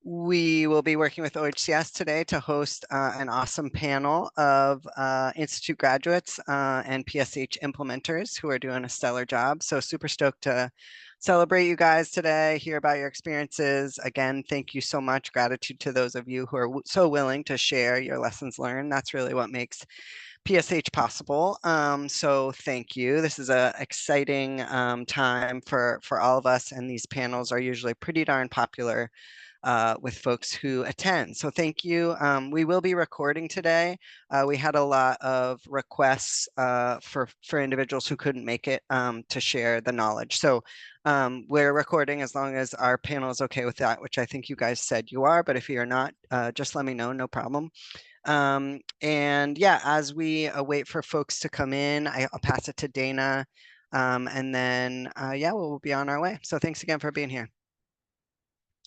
We will be working with OHCS today to host an awesome panel of Institute graduates and PSH implementers who are doing a stellar job. So super stoked to celebrate you guys today, hear about your experiences. Again, thank you so much. Gratitude to those of you who are so willing to share your lessons learned. That's really what makes PSH possible. So thank you. This is an exciting time for all of us, and these panels are usually pretty darn popular with folks who attend. So thank you. We will be recording today. We had a lot of requests for individuals who couldn't make it to share the knowledge. So we're recording as long as our panel is okay with that, which I think you guys said you are, but if you're not, just let me know, no problem. And yeah, as we wait for folks to come in, I'll pass it to Dana. And then, yeah, we'll be on our way. So thanks again for being here.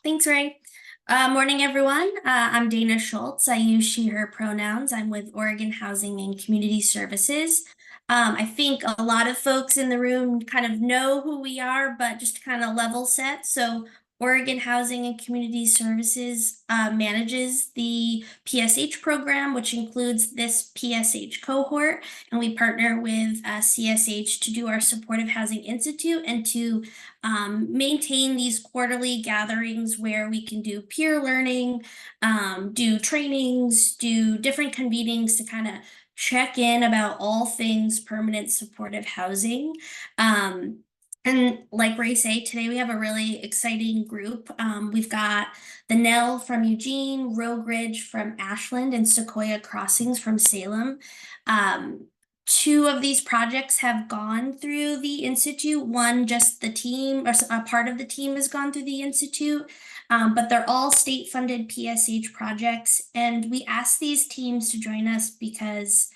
Thanks, Ray. Morning, everyone. I'm Dana Schultz. I use she, her pronouns. I'm with Oregon Housing and Community Services. I think a lot of folks in the room kind of know who we are, but just to kind of level set. So Oregon Housing and Community Services manages the PSH program, which includes this PSH cohort. And we partner with CSH to do our Supportive Housing Institute and to maintain these quarterly gatherings where we can do peer learning, do trainings, do different convenings to kind of check in about all things permanent supportive housing. And like Ray said, today we have a really exciting group. We've got the Nell from Eugene, Rogue Ridge from Ashland, and Sequoia Crossings from Salem. Two of these projects have gone through the Institute. One, just the team, or a part of the team has gone through the Institute, but they're all state-funded PSH projects. And we asked these teams to join us because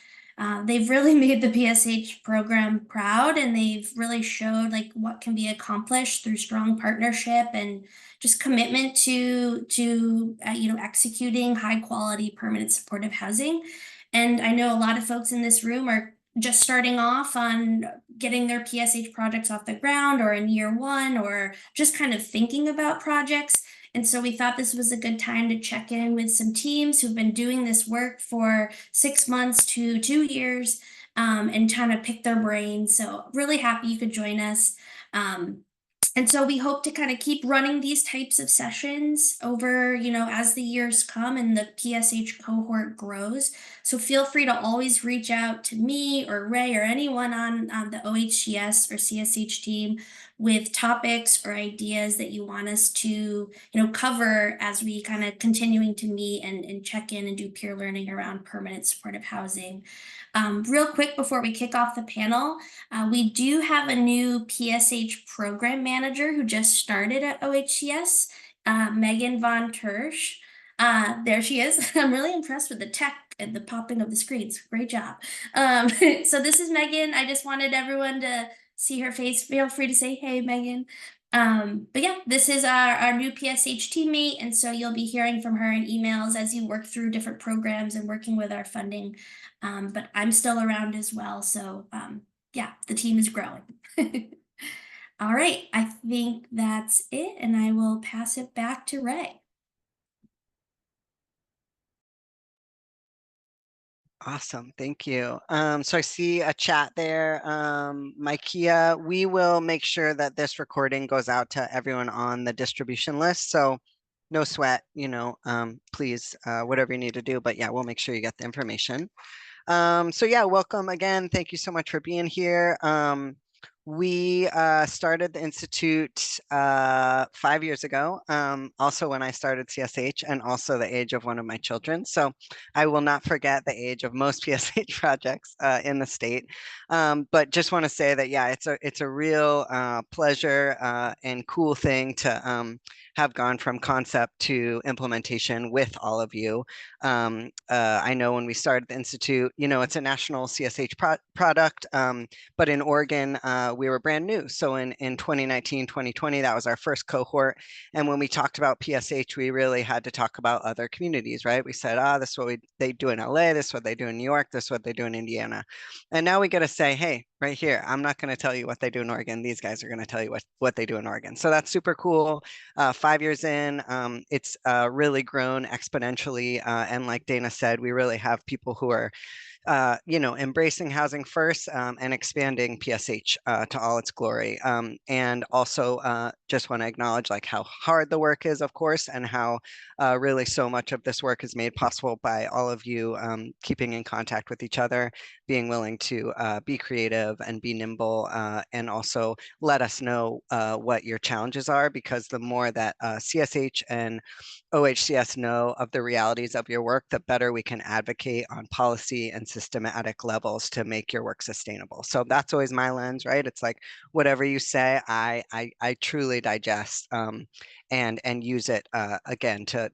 they've really made the PSH program proud, and they've really showed like what can be accomplished through strong partnership and just commitment to executing high quality permanent supportive housing. And I know a lot of folks in this room are just starting off on getting their PSH projects off the ground, or in year one, or just kind of thinking about projects. And so we thought this was a good time to check in with some teams who've been doing this work for 6 months to 2 years, and kind of pick their brains. So really happy you could join us. And so we hope to kind of keep running these types of sessions over, as the years come and the PSH cohort grows. So feel free to always reach out to me or Ray or anyone on the OHCS or CSH team with topics or ideas that you want us to, cover as we kind of continuing to meet and check in and do peer learning around permanent supportive housing. Real quick before we kick off the panel, we do have a new PSH program manager who just started at OHCS, Megan Von Tersch. There she is. I'm really impressed with the tech and the popping of the screens. Great job. So this is Megan. I just wanted everyone to see her face. Feel free to say, hey, Megan. But yeah, this is our new PSH teammate. And so you'll be hearing from her in emails as you work through different programs and working with our funding. But I'm still around as well. So yeah, the team is growing. All right, I think that's it. And I will pass it back to Ray. Awesome, thank you. So I see a chat there. Micaiah, we will make sure that this recording goes out to everyone on the distribution list. So no sweat, please, whatever you need to do. But yeah, we'll make sure you get the information. So yeah, welcome again. Thank you so much for being here. We started the Institute 5 years ago, also when I started CSH, and also the age of one of my children. So I will not forget the age of most PSH projects in the state. But just want to say that, yeah, it's a real pleasure and cool thing to have gone from concept to implementation with all of you. I know when we started the Institute, it's a national CSH product, but in Oregon, we were brand new. So in 2019, 2020, that was our first cohort. And when we talked about PSH, we really had to talk about other communities, right? We said, this is what they do in LA, this is what they do in New York, this is what they do in Indiana. And now we get to say, hey, right here. I'm not going to tell you what they do in Oregon. These guys are going to tell you what they do in Oregon. So that's super cool. 5 years in, it's really grown exponentially. And like Dana said, we really have people who are embracing housing first and expanding PSH to all its glory. And also just want to acknowledge like how hard the work is, of course, and how really so much of this work is made possible by all of you keeping in contact with each other, being willing to be creative and be nimble, and also let us know what your challenges are, because the more that CSH and OHCS know of the realities of your work, the better we can advocate on policy and systematic levels to make your work sustainable. So that's always my lens, right? It's like whatever you say, I truly digest and use it again to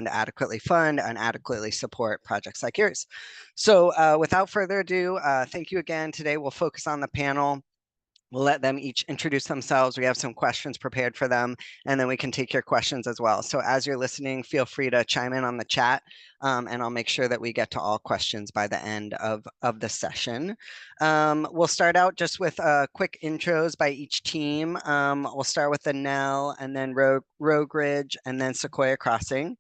adequately fund and adequately support projects like yours. So without further ado, thank you again. Today we'll focus on the panel. We'll let them each introduce themselves. We have some questions prepared for them, and then we can take your questions as well. So as you're listening, feel free to chime in on the chat, and I'll make sure that we get to all questions by the end of the session. We'll start out just with quick intros by each team. We'll start with the Nell, and then Rogue Ridge, and then Sequoia Crossing.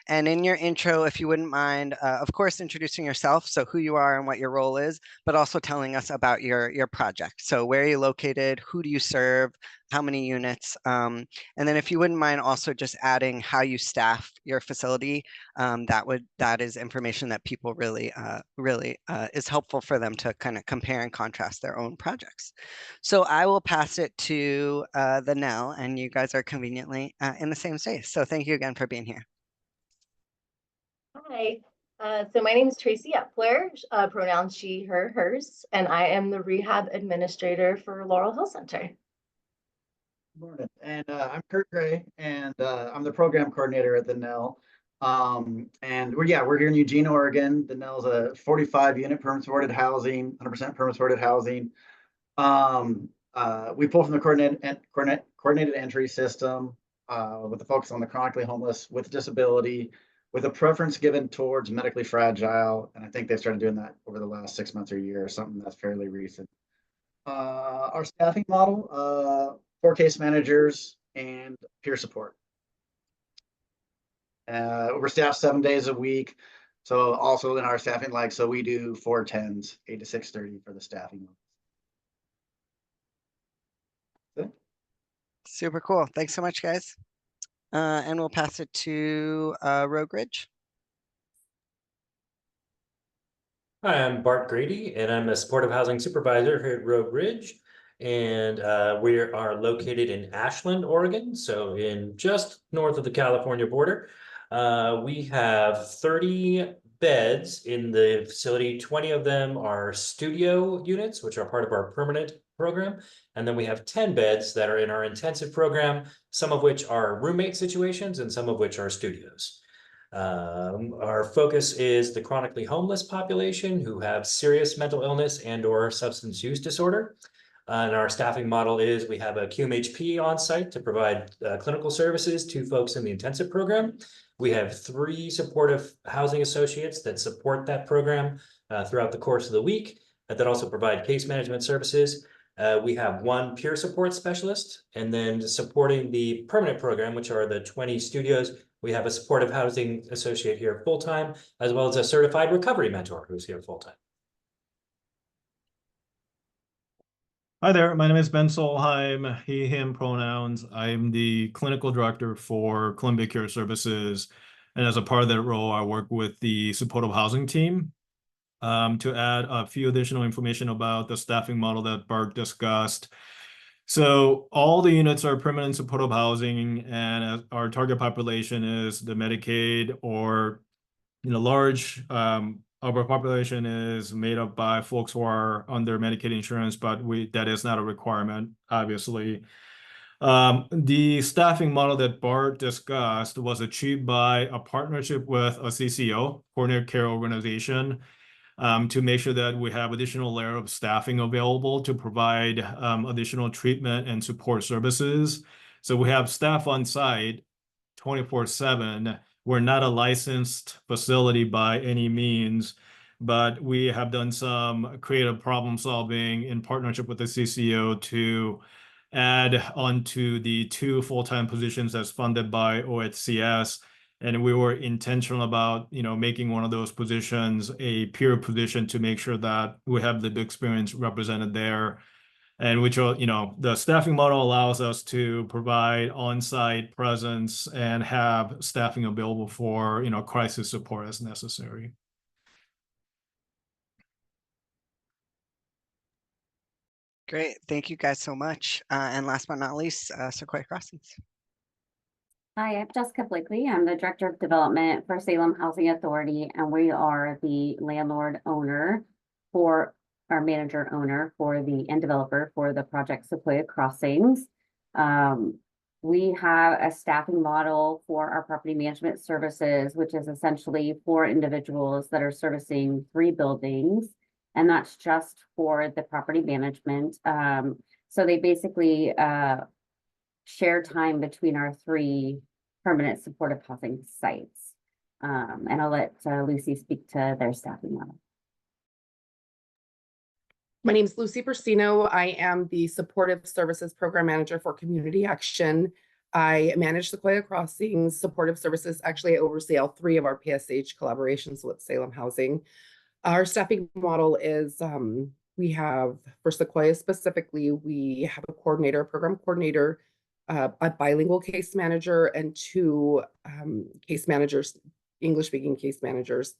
And in your intro, if you wouldn't mind, of course, introducing yourself, so who you are and what your role is, but also telling us about your project. So where are you located? Who do you serve? How many units? And then if you wouldn't mind also just adding how you staff your facility, that is information that people really is helpful for them to kind of compare and contrast their own projects. So I will pass it to the Nell, and you guys are conveniently in the same space. So thank you again for being here. Hi, so my name is Tracy Epler, pronouns she, her, hers, and I am the rehab administrator for Laurel Hill Center. Good morning, and I'm Kurt Gray, and I'm the program coordinator at the Nell. And we're here in Eugene, Oregon. The Nell's a 45-unit permit supported housing, 100% permit supported housing. We pull from the coordinated entry system with a focus on the chronically homeless with disability, with a preference given towards medically fragile. And I think they've started doing that over the last 6 months or a year, or something that's fairly recent. Our staffing model, 4 case managers and peer support. We're staffed 7 days a week. So also in our staffing, so we do 4-10s, 8 to 6:30 for the staffing. Super cool. Thanks so much, guys. And we'll pass it to Rogue Ridge. Hi, I'm Bart Grady, and I'm a supportive housing supervisor here at Rogue Ridge. And we are located in Ashland, Oregon, so in just north of the California border. We have 30 beds in the facility. 20 of them are studio units, which are part of our permanent program. And then we have 10 beds that are in our intensive program, some of which are roommate situations and some of which are studios. Our focus is the chronically homeless population who have serious mental illness and/or substance use disorder. And our staffing model is we have a QMHP on site to provide clinical services to folks in the intensive program. We have 3 supportive housing associates that support that program throughout the course of the week that also provide case management services. We have 1 peer support specialist, and then supporting the permanent program, which are the 20 studios, we have a supportive housing associate here full-time, as well as a certified recovery mentor who's here full-time. Hi there, my name is Ben Solheim, he, him pronouns. I'm the clinical director for Columbia Care Services. And as a part of that role, I work with the supportive housing team. To add a few additional information about the staffing model that Bart discussed. So all the units are permanent supportive housing, and our target population is the Medicaid or large of our population is made up by folks who are under Medicaid insurance, but that is not a requirement, obviously. The staffing model that Bart discussed was achieved by a partnership with a CCO, coordinated care organization, to make sure that we have additional layer of staffing available to provide additional treatment and support services. So we have staff on site 24/7. We're not a licensed facility by any means, but we have done some creative problem solving in partnership with the CCO to add onto the 2 full-time positions that's funded by OHCS. And we were intentional about, making one of those positions a peer position to make sure that we have the experience represented there. And which will, the staffing model allows us to provide on-site presence and have staffing available for, crisis support as necessary. Great. Thank you guys so much. And last but not least, Sequoia Crossings. Hi, I'm Jessica Blakely. I'm the Director of Development for Salem Housing Authority, and we are the landlord owner for our manager owner for and developer for the project Sequoia Crossings. We have a staffing model for our property management services, which is essentially 4 individuals that are servicing 3 buildings, and that's just for the property management. So they basically share time between our 3 permanent supportive housing sites. And I'll let Lucy speak to their staffing model. My name is Lucy Bursino. I am the Supportive Services Program Manager for Community Action. I manage Sequoia Crossings Supportive Services. Actually, I oversee all 3 of our PSH collaborations with Salem Housing. Our staffing model is we have, for Sequoia specifically, we have a coordinator, a program coordinator, a bilingual case manager, and 2 case managers, English-speaking case managers.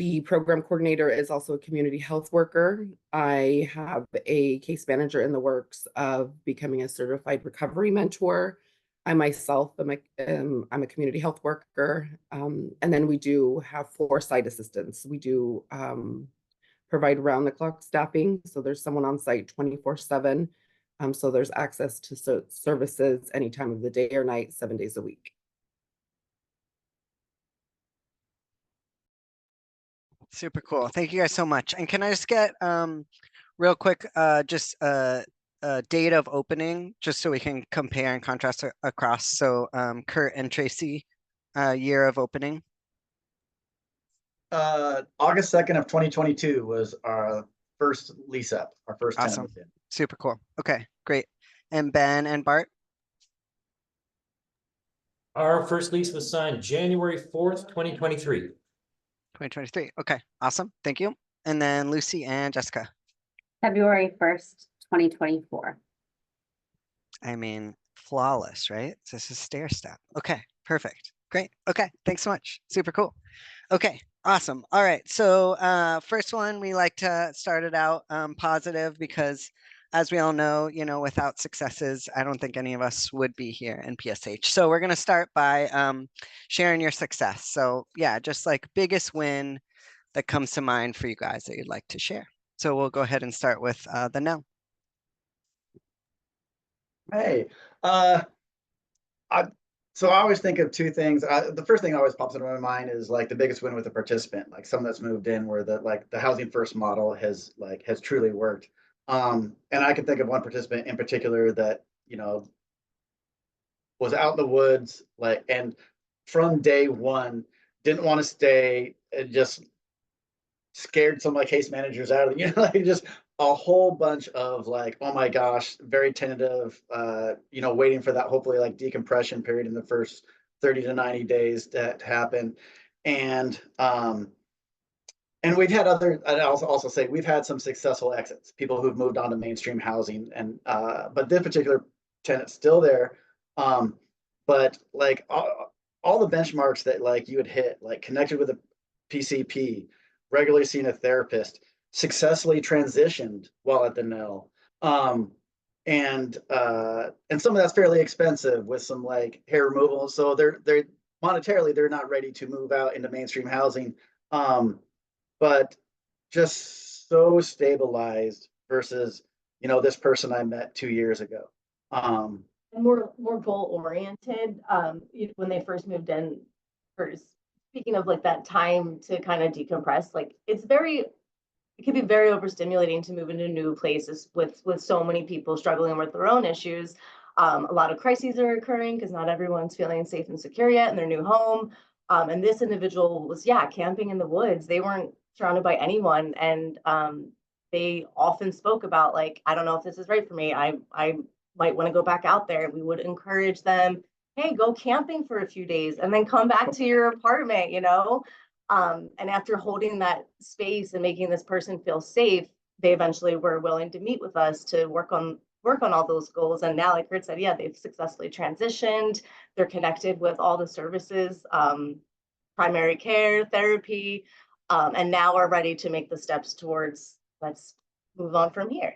The program coordinator is also a community health worker. I have a case manager in the works of becoming a certified recovery mentor. I myself am I'm a community health worker. And then we do have 4 site assistants. We do provide round-the-clock staffing. So there's someone on site 24/7. So there's access to services any time of the day or night, 7 days a week. Super cool. Thank you guys so much. And can I just get real quick just a date of opening, just so we can compare and contrast across. So Kurt and Tracy, year of opening. August 2nd of 2022 was our first lease up, our first Awesome. tenant. Super cool. Okay, great. And Ben and Bart? Our first lease was signed January 4th, 2023. 2023. Okay, awesome. Thank you. And then Lucy and Jessica. February 1st, 2024. I mean, flawless, right? This is stair step. Okay, perfect. Great. Okay, thanks so much. Super cool. Okay, awesome. All right. So first one, we like to start it out positive because as we all know, without successes, I don't think any of us would be here in PSH. So we're going to start by sharing your success. So yeah, just like biggest win that comes to mind for you guys that you'd like to share. So we'll go ahead and start with the Nell. Hey, so I always think of 2 things. The first thing that always pops into my mind is like the biggest win with a participant, like someone that's moved in where the housing first model has truly worked. And I can think of one participant in particular that, was out in the woods, and from day one, didn't want to stay and just scared some of my case managers out of it, just a whole bunch of oh my gosh, very tentative, waiting for that hopefully decompression period in the first 30 to 90 days to happen. And we've had I'd also say we've had some successful exits, people who've moved on to mainstream housing, and but this particular tenant's still there. But all the benchmarks that you had hit, connected with a PCP, regularly seeing a therapist, successfully transitioned while at the Nell. And some of that's fairly expensive with some hair removal. So they're monetarily, they're not ready to move out into mainstream housing. But just so stabilized versus, this person I met 2 years ago. More goal oriented. When they first moved in, speaking of that time to kind of decompress, it can be very overstimulating to move into new places with so many people struggling with their own issues. A lot of crises are occurring because not everyone's feeling safe and secure yet in their new home. And this individual was, yeah, camping in the woods. They weren't surrounded by anyone. And they often spoke about like, I don't know if this is right for me. I might want to go back out there. We would encourage them, hey, go camping for a few days and then come back to your apartment, you know? And after holding that space and making this person feel safe, they eventually were willing to meet with us to work on all those goals. And now, like Kurt said, yeah, they've successfully transitioned. They're connected with all the services, primary care, therapy, and now are ready to make the steps towards let's move on from here.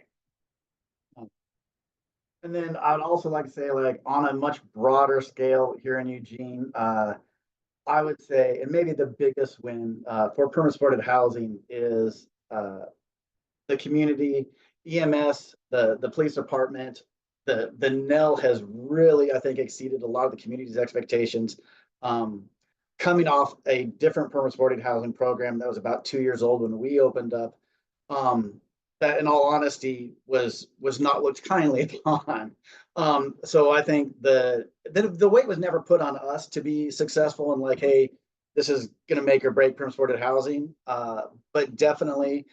And then I'd also like to say, like, on a much broader scale here in Eugene, I would say, and maybe the biggest win for permanent supported housing is the community, EMS, the police department, the NEL has really, I think, exceeded a lot of the community's expectations. Coming off a different permanent supported housing program that was about 2 years old when we opened up, that in all honesty was not looked kindly upon. So I think the weight was never put on us to be successful and like, hey, this is going to make or break permanent supported housing. But definitely,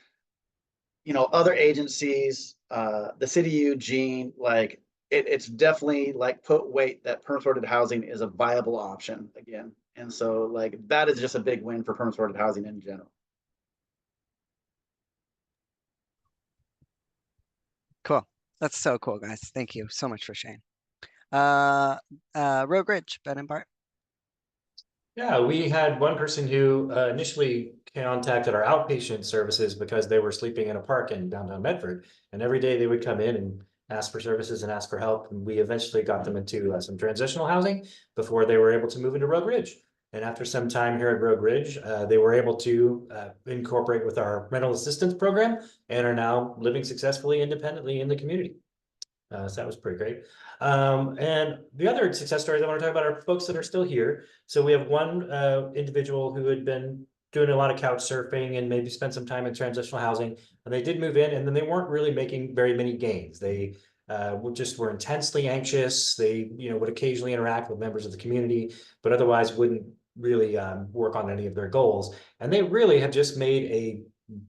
you know, other agencies, the city of Eugene, like it's definitely like put weight that permanent supported housing is a viable option again. And so like that is just a big win for permanent supported housing in general. Cool. That's so cool, guys. Thank you so much for sharing. Rogue Ridge, Ben and Bart. Yeah, we had one person who initially contacted our outpatient services because they were sleeping in a park in downtown Medford. And every day they would come in and ask for services and ask for help. And we eventually got them into some transitional housing before they were able to move into Rogue Ridge. And after some time here at Rogue Ridge, they were able to incorporate with our rental assistance program and are now living successfully independently in the community. So that was pretty great. And the other success stories I want to talk about are folks that are still here. So we have one individual who had been doing a lot of couch surfing and maybe spent some time in transitional housing. And they did move in, and then they weren't really making very many gains. They just were intensely anxious. They, would occasionally interact with members of the community, but otherwise wouldn't really work on any of their goals. And they really have just made a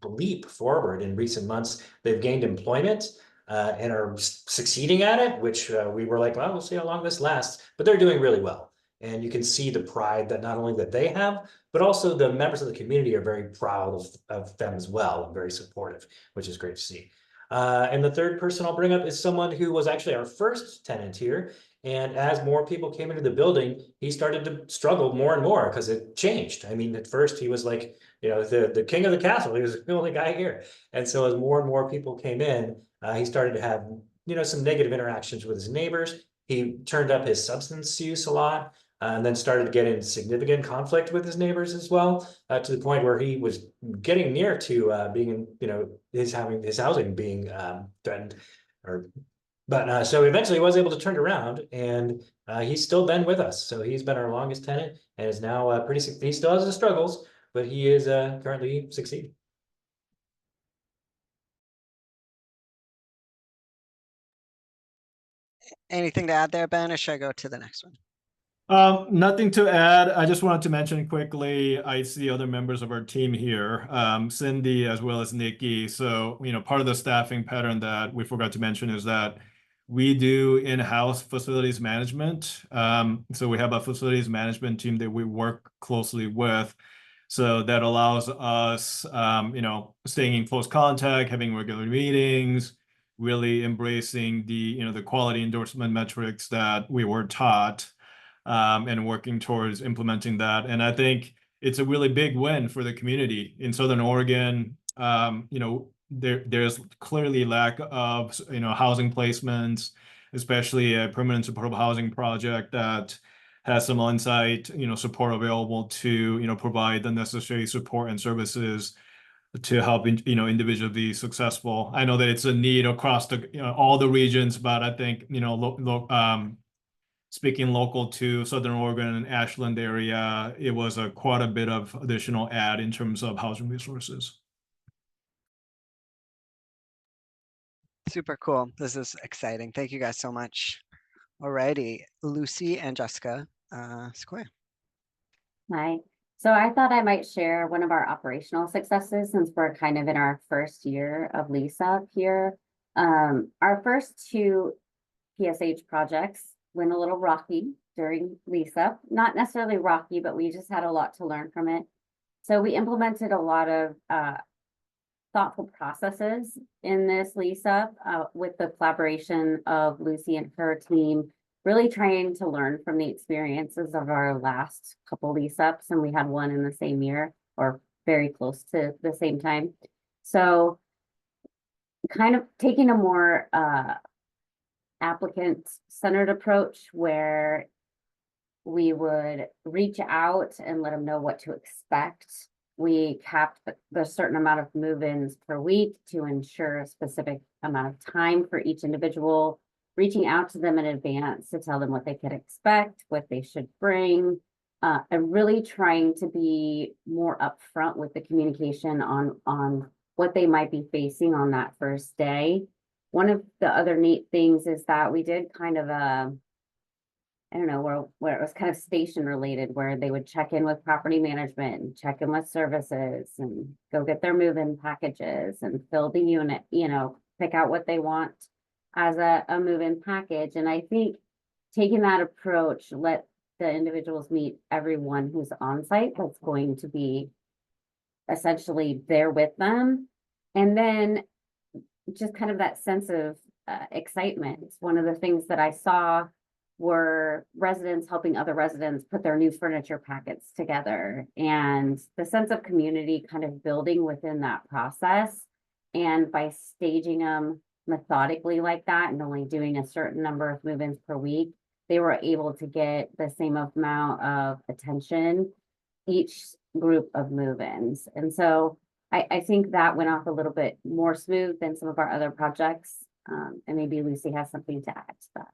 leap forward in recent months. They've gained employment. And are succeeding at it, which we were like, well, we'll see how long this lasts, but they're doing really well. And you can see the pride that not only that they have, but also the members of the community are very proud of them as well and very supportive, which is great to see. And the third person I'll bring up is someone who was actually our first tenant here. And as more people came into the building, he started to struggle more and more because it changed. I mean, at first he was like, the king of the castle. He was the only guy here. And so as more and more people came in, he started to have, some negative interactions with his neighbors. He turned up his substance use a lot, and then started to get in significant conflict with his neighbors as well, to the point where he was getting near to being, his housing being threatened. But so eventually he was able to turn it around, and he's still been with us. So he's been our longest tenant and is now he still has his struggles, but he is currently succeeding. Anything to add there, Ben, or should I go to the next one? Nothing to add. I just wanted to mention quickly, I see other members of our team here, Cindy as well as Nikki. So, part of the staffing pattern that we forgot to mention is that we do in-house facilities management. So we have a facilities management team that we work closely with. So that allows us, staying in close contact, having regular meetings, really embracing the quality endorsement metrics that we were taught, and working towards implementing that. And I think it's a really big win for the community in Southern Oregon. There's clearly lack of housing placements, especially a permanent supportive housing project that has some on-site support available to provide the necessary support and services to help individuals be successful. I know that it's a need across all the regions, but I think speaking local to Southern Oregon and Ashland area, it was quite a bit of additional add in terms of housing resources. Super cool. This is exciting. Thank you guys so much. Alrighty, Lucy and Jessica, Sequoia. Hi. So I thought I might share one of our operational successes since we're kind of in our first year of lease up here. Our first two PSH projects went a little rocky during lease up. Not necessarily rocky, but we just had a lot to learn from it. So we implemented a lot of thoughtful processes in this lease up with the collaboration of Lucy and her team, really trying to learn from the experiences of our last couple lease ups. And we had one in the same year or very close to the same time. So kind of taking a more applicant-centered approach where we would reach out and let them know what to expect. We capped the certain amount of move-ins per week to ensure a specific amount of time for each individual, reaching out to them in advance to tell them what they could expect, what they should bring, and really trying to be more upfront with the communication on what they might be facing on that first day. One of the other neat things is that we did kind of a, I don't know, where it was kind of station related, where they would check in with property management and check in with services and go get their move-in packages and fill the unit, pick out what they want as a move-in package. And I think taking that approach, let the individuals meet everyone who's on site that's going to be essentially there with them. And then just kind of that sense of excitement. One of the things that I saw were residents helping other residents put their new furniture packets together, and the sense of community kind of building within that process. And by staging them methodically like that and only doing a certain number of move-ins per week, they were able to get the same amount of attention each group of move-ins. And so I think that went off a little bit more smooth than some of our other projects. And maybe Lucy has something to add to that.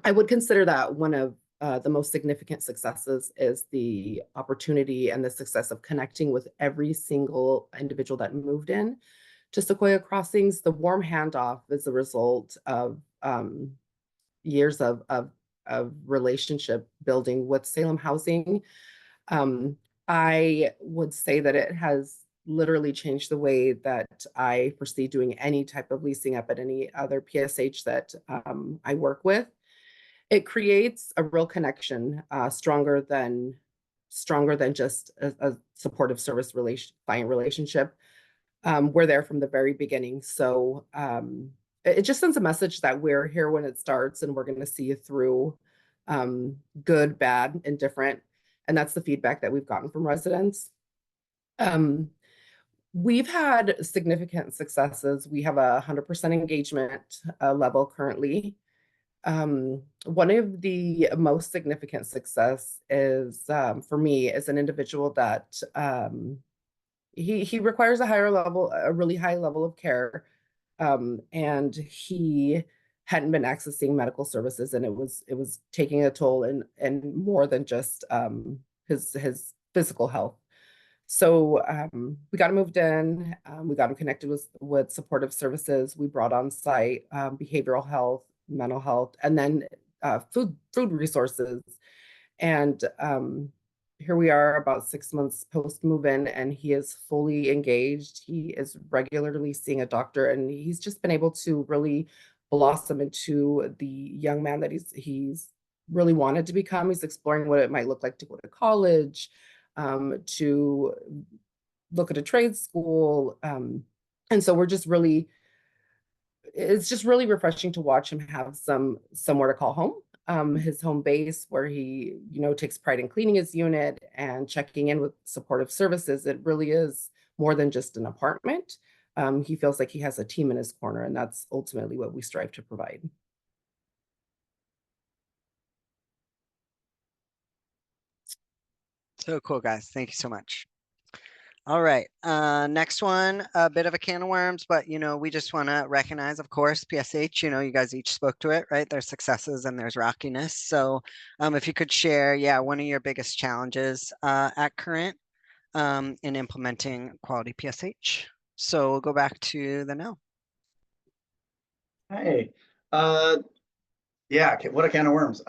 I would consider that one of the most significant successes is the opportunity and the success of connecting with every single individual that moved in to Sequoia Crossings. The warm handoff is a result of years of relationship building with Salem Housing. I would say that it has literally changed the way that I foresee doing any type of leasing up at any other PSH that I work with. It creates a real connection, stronger than just a supportive service client relationship. We're there from the very beginning. So it just sends a message that we're here when it starts and we're going to see you through, good, bad, indifferent. And that's the feedback that we've gotten from residents. We've had significant successes. We have a 100% engagement level currently. One of the most significant success is, for me, is an individual that he requires a really high level of care, and he hadn't been accessing medical services, and it was taking a toll and more than just his physical health. So we got him moved in, we got him connected with supportive services. We brought on site behavioral health, mental health, and then food resources. And here we are about 6 months post move-in, and he is fully engaged. He is regularly seeing a doctor, and he's just been able to really blossom into the young man that he's really wanted to become. He's exploring what it might look like to go to college, to look at a trade school. And so it's just really refreshing to watch him have somewhere to call home, his home base, where he, takes pride in cleaning his unit and checking in with supportive services. It really is more than just an apartment. He feels like he has a team in his corner, and that's ultimately what we strive to provide. So cool, guys. Thank you so much. All right, next one, a bit of a can of worms, but we just want to recognize, of course, PSH, you guys each spoke to it, right? There's successes and there's rockiness. So if you could share, one of your biggest challenges at current in implementing quality PSH. So we'll go back to the now. Hey, Yeah, what a can of worms.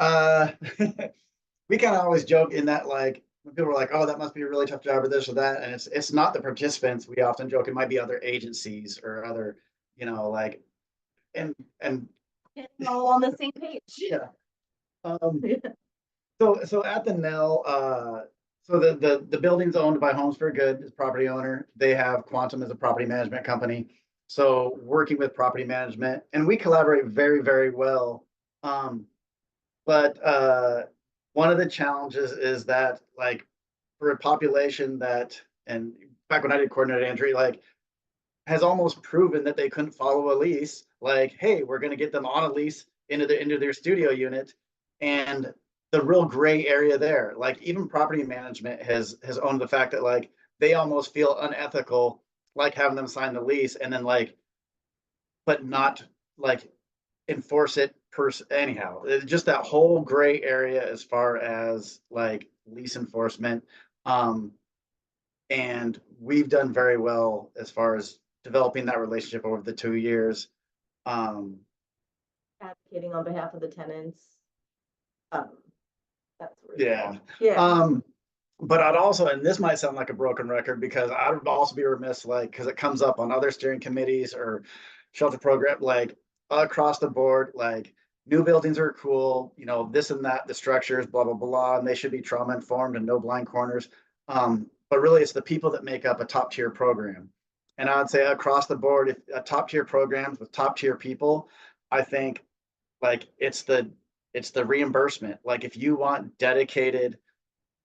We kind of always joke in that, like, when people are like, oh, that must be a really tough job or this or that. And it's not the participants. We often joke it might be other agencies or other, like, and Getting all on the same page. yeah. So at the Nell, so the building's owned by Homes for Good as property owner. They have Quantum as a property management company. So working with property management, and we collaborate very, very well. But one of the challenges is that, like, for a population that, and back when I did coordinated entry, like, has almost proven that they couldn't follow a lease. Like, hey, we're going to get them on a lease into their studio unit, and the real gray area there. Like, even property management has owned the fact that, like, they almost feel unethical, like having them sign the lease and then, like, but not, like, enforce it anyhow. It's just that whole gray area as far as, like, lease enforcement. And we've done very well as far as developing that relationship over the 2 years. Advocating on behalf of the tenants. That's Yeah. Yeah. But I'd also, and this might sound like a broken record, because I would also be remiss, like, because it comes up on other steering committees or shelter program, like, across the board, like, new buildings are cool, this and that, the structures, blah, blah, blah, and they should be trauma informed and no blind corners. But really, it's the people that make up a top tier program. And I would say across the board, if a top tier programs with top tier people, I think, like, it's the reimbursement. Like, if you want dedicated,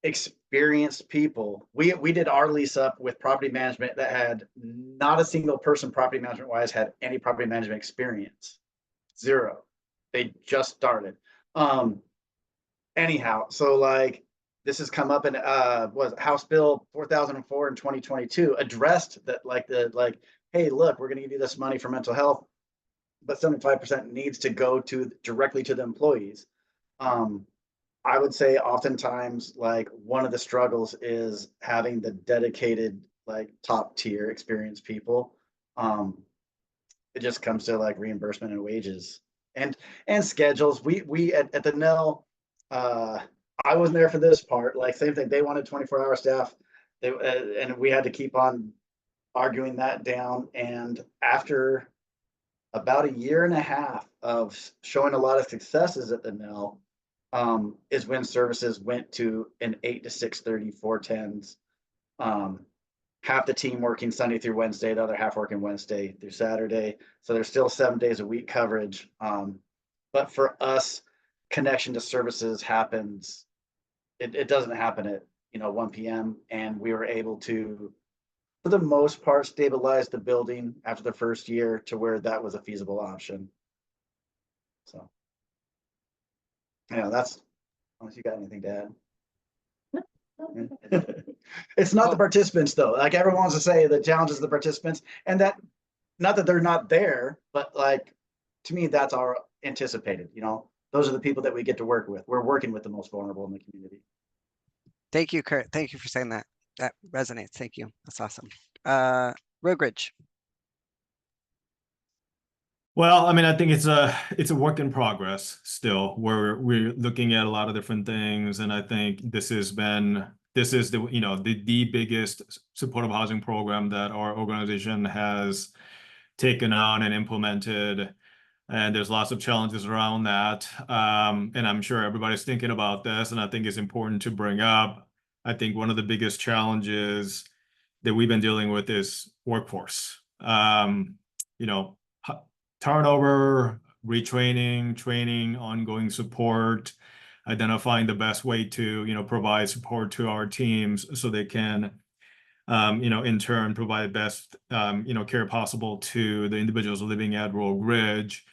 experienced people, we did our lease up with property management that had not a single person property management wise had any property management experience. Zero. They just started. Anyhow, so, like, this has come up in was House Bill 4004 in 2022 addressed that, like, hey, look, we're going to give you this money for mental health, but 75% needs to go directly to the employees. I would say oftentimes, like, one of the struggles is having the dedicated, like, top tier experienced people. It just comes to, like, reimbursement and wages and schedules. We at the Nell, I wasn't there for this part. Like, same thing. They wanted 24-hour staff. And we had to keep on arguing that down. And after about a year and a half of showing a lot of successes at the Nell, is when services went to an 8 to 6:30, 410s. Half the team working Sunday through Wednesday, the other half working Wednesday through Saturday. So there's still 7 days a week coverage. But for us, connection to services happens. It doesn't happen at 1 p.m. And we were able to, for the most part, stabilize the building after the first year to where that was a feasible option. So, that's, unless you got anything to add. It's not the participants, though. Like, everyone wants to say the challenge is the participants, and that, not that they're not there, but, like, to me, that's our anticipated. Those are the people that we get to work with. We're working with the most vulnerable in the community. Thank you, Kurt. Thank you for saying that. That resonates. Thank you. That's awesome. Rogue Ridge. Well, I mean, I think it's a work in progress still, where we're looking at a lot of different things, and I think this is the the biggest supportive housing program that our organization has taken on and implemented, and there's lots of challenges around that. And I'm sure everybody's thinking about this, and I think it's important to bring up. I think one of the biggest challenges that we've been dealing with is workforce. Turnover, retraining, training, ongoing support, identifying the best way to, provide support to our teams so they can, in turn provide best, care possible to the individuals living at Rogue Ridge.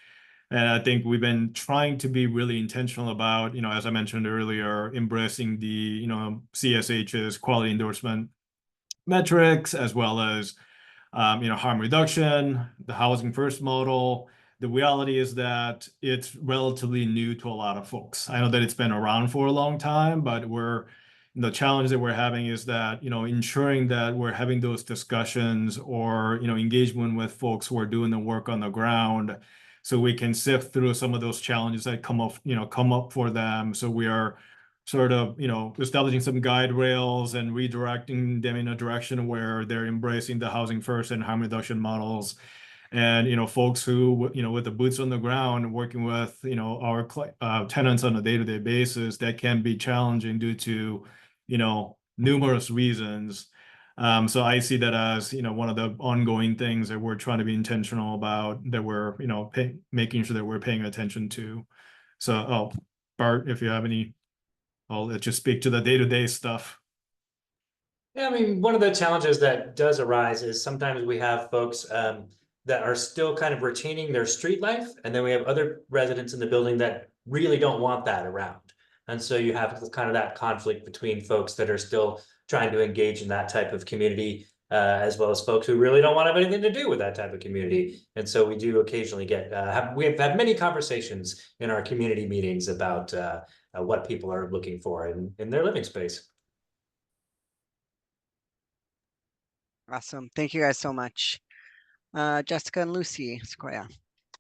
And I think we've been trying to be really intentional about, as I mentioned earlier, embracing the, CSH's quality endorsement metrics, as well as harm reduction, the housing first model. The reality is that it's relatively new to a lot of folks. I know that it's been around for a long time, but the challenge that we're having is that, ensuring that we're having those discussions or, engagement with folks who are doing the work on the ground so we can sift through some of those challenges that come up for them. So we are sort of, establishing some guide rails and redirecting them in a direction where they're embracing the housing first and harm reduction models. And, folks who, with the boots on the ground, working with, our tenants on a day-to-day basis, that can be challenging due to, numerous reasons. So I see that as, one of the ongoing things that we're trying to be intentional about, that we're, making sure that we're paying attention to. So, Bart, if you have any, I'll let you speak to the day-to-day stuff. Yeah, I mean, one of the challenges that does arise is sometimes we have folks that are still kind of retaining their street life, and then we have other residents in the building that really don't want that around. And so you have kind of that conflict between folks that are still trying to engage in that type of community, as well as folks who really don't want to have anything to do with that type of community. And so we do occasionally we have had many conversations in our community meetings about what people are looking for in their living space. Awesome. Thank you guys so much. Jessica and Lucy Sequoia.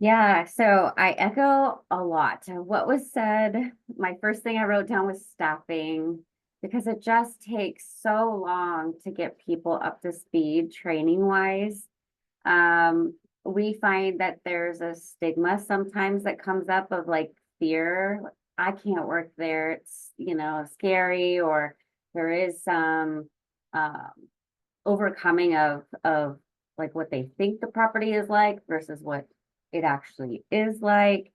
Yeah, so I echo a lot of what was said. My first thing I wrote down was staffing, because it just takes so long to get people up to speed training wise. We find that there's a stigma sometimes that comes up of like fear. I can't work there. It's, scary, or there is some overcoming of like what they think the property is like versus what it actually is like.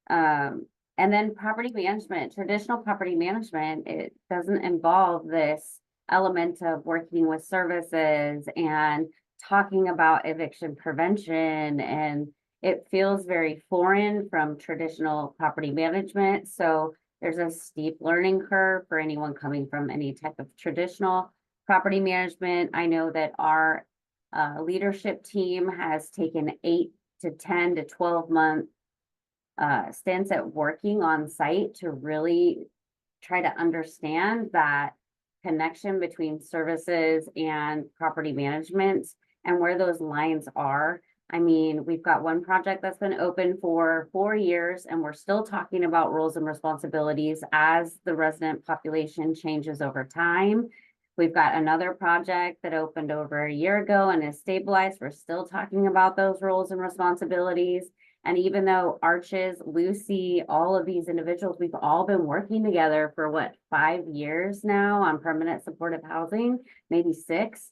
And then property management, traditional property management, it doesn't involve this element of working with services and talking about eviction prevention, and it feels very foreign from traditional property management. So there's a steep learning curve for anyone coming from any type of traditional property management. I know that our leadership team has taken 8 to 10 to 12 month stints at working on site to really try to understand that connection between services and property management and where those lines are. I mean, we've got one project that's been open for 4 years, and we're still talking about roles and responsibilities as the resident population changes over time. We've got another project that opened over a year ago and is stabilized. We're still talking about those roles and responsibilities. And even though Arches, Lucy, all of these individuals, we've all been working together for 5 years now on permanent supportive housing, maybe 6.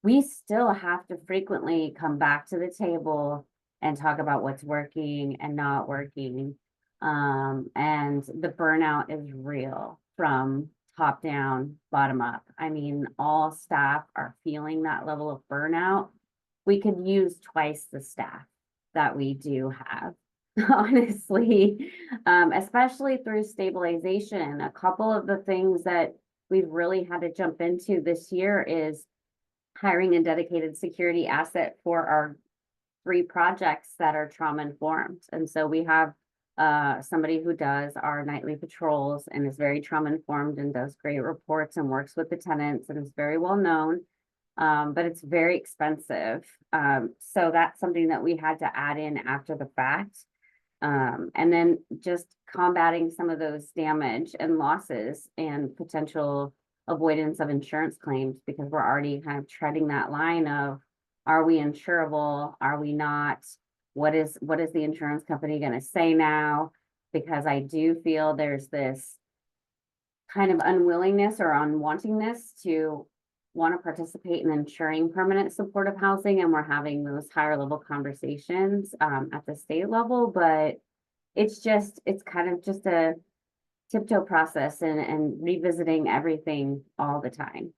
We still have to frequently come back to the table and talk about what's working and not working. And the burnout is real from top down, bottom up. I mean, all staff are feeling that level of burnout. We could use twice the staff that we do have, honestly, especially through stabilization. A couple of the things that we've really had to jump into this year is hiring a dedicated security asset for our 3 projects that are trauma informed. And so we have somebody who does our nightly patrols and is very trauma informed and does great reports and works with the tenants and is very well known. But it's very expensive. So that's something that we had to add in after the fact. And then just combating some of those damage and losses and potential avoidance of insurance claims, because we're already kind of treading that line of, are we insurable? Are we not? What is the insurance company going to say now? Because I do feel there's this kind of unwillingness or unwantingness to want to participate in insuring permanent supportive housing, and we're having those higher level conversations at the state level. But it's kind of just a tiptoe process and revisiting everything all the time.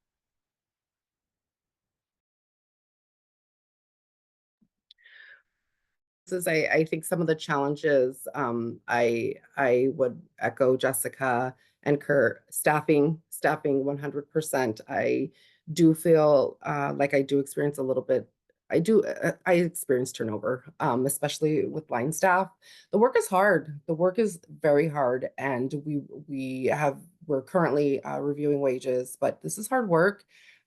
I think some of the challenges, I would echo Jessica and Kurt, staffing 100%. I do feel like I do experience a little bit. I experience turnover, especially with line staff. The work is hard. The work is very hard, and we're currently reviewing wages, but this is hard work.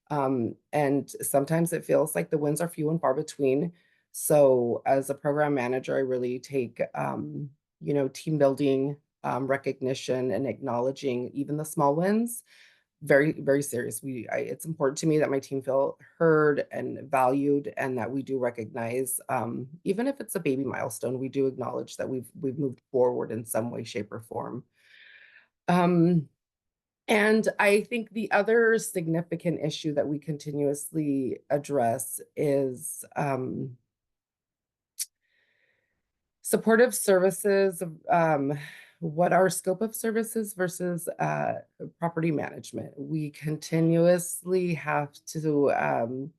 And sometimes it feels like the wins are few and far between. So as a program manager, I really take, team building, recognition and acknowledging even the small wins very, very serious. It's important to me that my team feel heard and valued, and that we do recognize, even if it's a baby milestone, we do acknowledge that we've moved forward in some way, shape, or form. And I think the other significant issue that we continuously address is supportive services, what our scope of services versus property management. We continuously have to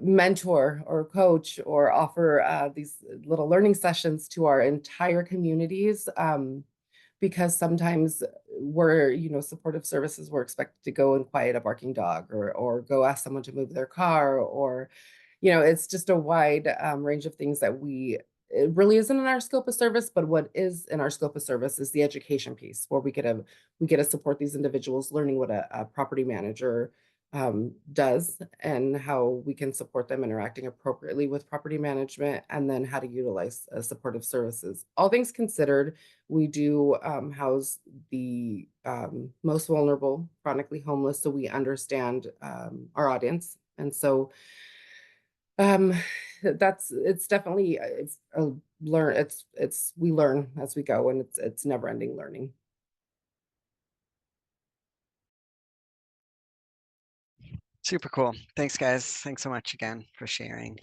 mentor or coach or offer these little learning sessions to our entire communities, because sometimes supportive services, we're expected to go and quiet a barking dog, or go ask someone to move their car, or it's just a wide range of things that it really isn't in our scope of service. But what is in our scope of service is the education piece, where we get to support these individuals learning what a property manager does, and how we can support them interacting appropriately with property management, and then how to utilize supportive services. All things considered, we do house the most vulnerable, chronically homeless, so we understand our audience. And so it's definitely we learn as we go, and it's never ending learning. Super cool. Thanks, guys. Thanks so much again for sharing.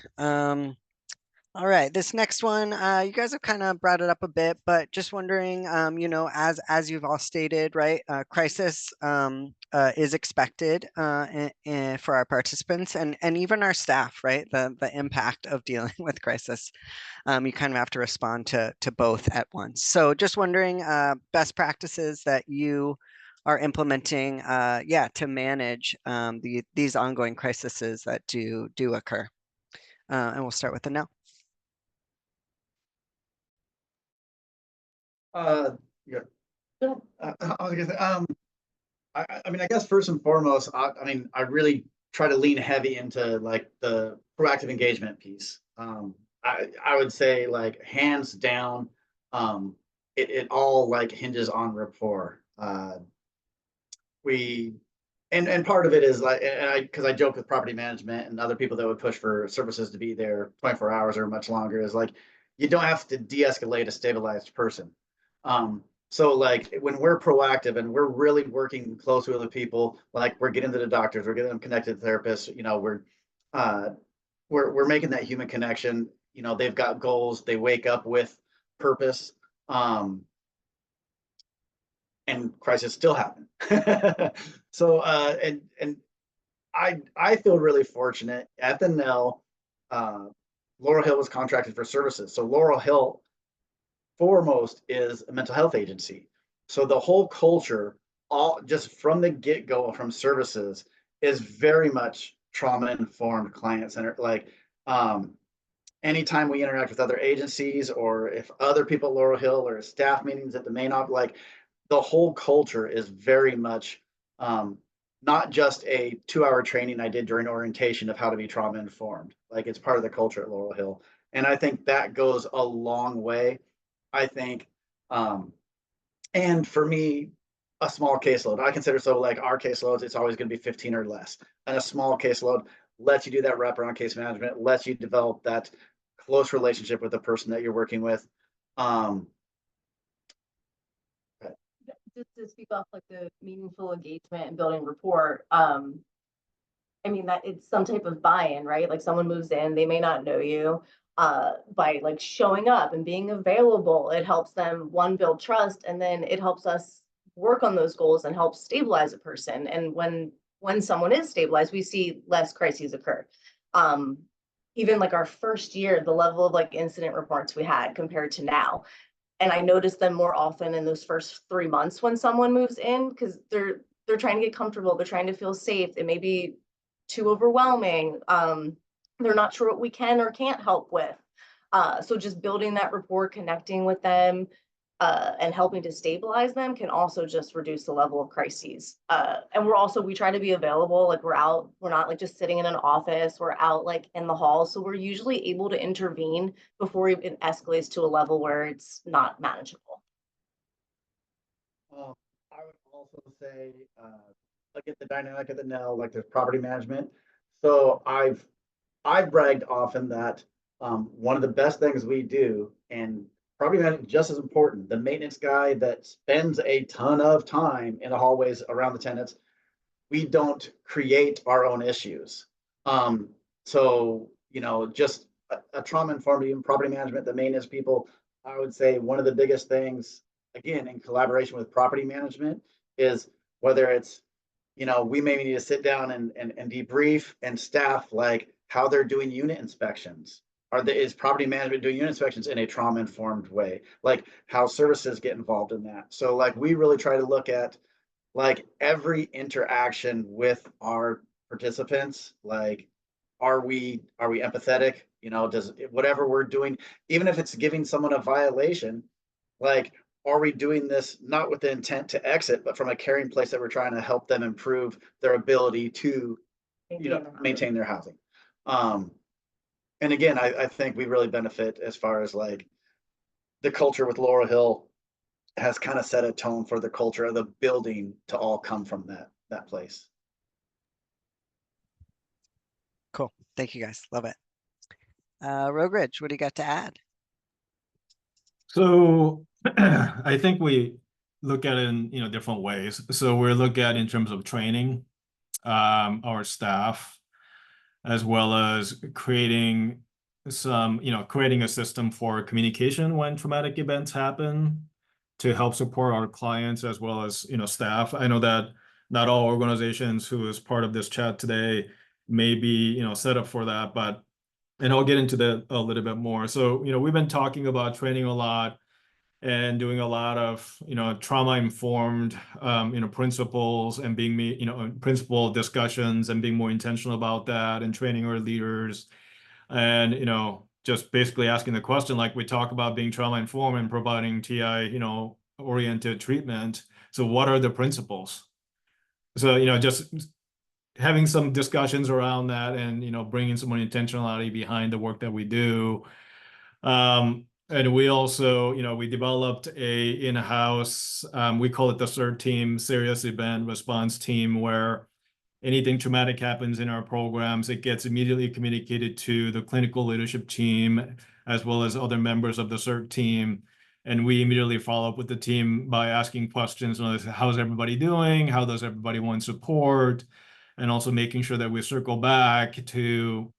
All right, this next one, you guys have kind of brought it up a bit, but just wondering, as you've all stated, right, crisis is expected for our participants and even our staff, right? The impact of dealing with crisis. You kind of have to respond to both at once. So just wondering, best practices that you are implementing, to manage these ongoing crises that do occur. And we'll start with the Nell. Yeah. I was gonna say, I mean, I guess first and foremost, I really try to lean heavy into like the proactive engagement piece. I would say, like, hands down, it all like hinges on rapport. We and part of it is like, because I joke with property management and other people that would push for services to be there 24 hours or much longer, is like, you don't have to de-escalate a stabilized person. So like when we're proactive and we're really working closely with the people, like we're getting to the doctors, we're getting them connected to therapists, we're making that human connection. They've got goals, they wake up with purpose. And crises still happen. So and I feel really fortunate at the Nell. Laurel Hill was contracted for services, so Laurel Hill foremost is a mental health agency. So the whole culture, all just from the get-go, from services, is very much trauma informed, client centered. Like anytime we interact with other agencies, or if other people at Laurel Hill, or staff meetings at the main office, like the whole culture is very much not just a 2-hour training I did during orientation of how to be trauma informed. Like, it's part of the culture at Laurel Hill. And I think that goes a long way. I think, and for me, a small caseload, I consider, so like our caseloads, it's always going to be 15 or less. And a small caseload lets you do that wraparound case management, lets you develop that close relationship with the person that you're working with. Just to speak off like the meaningful engagement and building rapport, I mean, that it's some type of buy-in, right? Like, someone moves in, they may not know you. By like showing up and being available, it helps them, one, build trust, and then it helps us work on those goals and help stabilize a person. And when someone is stabilized, we see less crises occur. Even like our first year, the level of like incident reports we had compared to now. And I noticed them more often in those first 3 months when someone moves in, because they're trying to get comfortable, they're trying to feel safe. It may be too overwhelming. They're not sure what we can or can't help with. So just building that rapport, connecting with them, and helping to stabilize them can also just reduce the level of crises. And we try to be available, like we're not like just sitting in an office, we're out like in the hall. So we're usually able to intervene before it escalates to a level where it's not manageable. I would also say, look at the dynamic of the now, like there's property management. So I've bragged often that one of the best things we do, and property management just as important, the maintenance guy that spends a ton of time in the hallways around the tenants, we don't create our own issues. So, just a trauma-informed property management, the maintenance people, I would say one of the biggest things, again, in collaboration with property management, is whether it's, we may need to sit down and debrief and staff like how they're doing unit inspections. Is property management doing unit inspections in a trauma-informed way? Like how services get involved in that. So like we really try to look at like every interaction with our participants, like are we empathetic? Does whatever we're doing, even if it's giving someone a violation, like are we doing this not with the intent to exit, but from a caring place that we're trying to help them improve their ability to maintain their housing. And again, I think we really benefit as far as like the culture with Laurel Hill has kind of set a tone for the culture of the building to all come from that place. Cool. Thank you guys. Love it. Rogue Ridge, what do you got to add? So I think we look at it in different ways. So we're looking at in terms of training our staff, as well as creating a system for communication when traumatic events happen to help support our clients as well as staff. I know that not all organizations who is part of this chat today may be set up for that, and I'll get into that a little bit more. So we've been talking about training a lot and doing a lot of trauma-informed principles and being principle discussions and being more intentional about that and training our leaders and just basically asking the question, like we talk about being trauma-informed and providing TI oriented treatment. So what are the principles? So just having some discussions around that and bringing some more intentionality behind the work that we do. And we also, we developed a in-house, we call it the CERT team, serious event response team, where anything traumatic happens in our programs, it gets immediately communicated to the clinical leadership team, as well as other members of the CERT team. And we immediately follow up with the team by asking questions, how's everybody doing? How does everybody want support? And also making sure that we circle back to,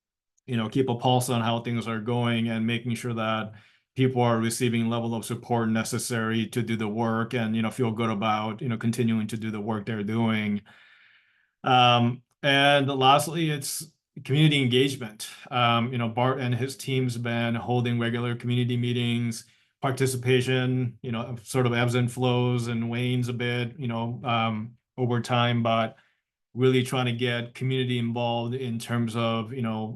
keep a pulse on how things are going and making sure that people are receiving level of support necessary to do the work and, feel good about, continuing to do the work they're doing. And lastly, it's community engagement. Bart and his team's been holding regular community meetings, participation, sort of ebbs and flows and wanes a bit, over time, but really trying to get community involved in terms of,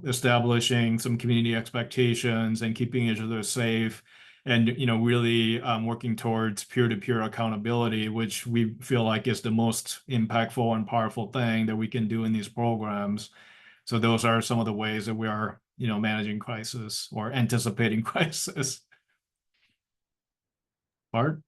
establishing some community expectations and keeping each other safe and, really working towards peer-to-peer accountability, which we feel like is the most impactful and powerful thing that we can do in these programs. So those are some of the ways that we are, managing crisis or anticipating crisis. Bart?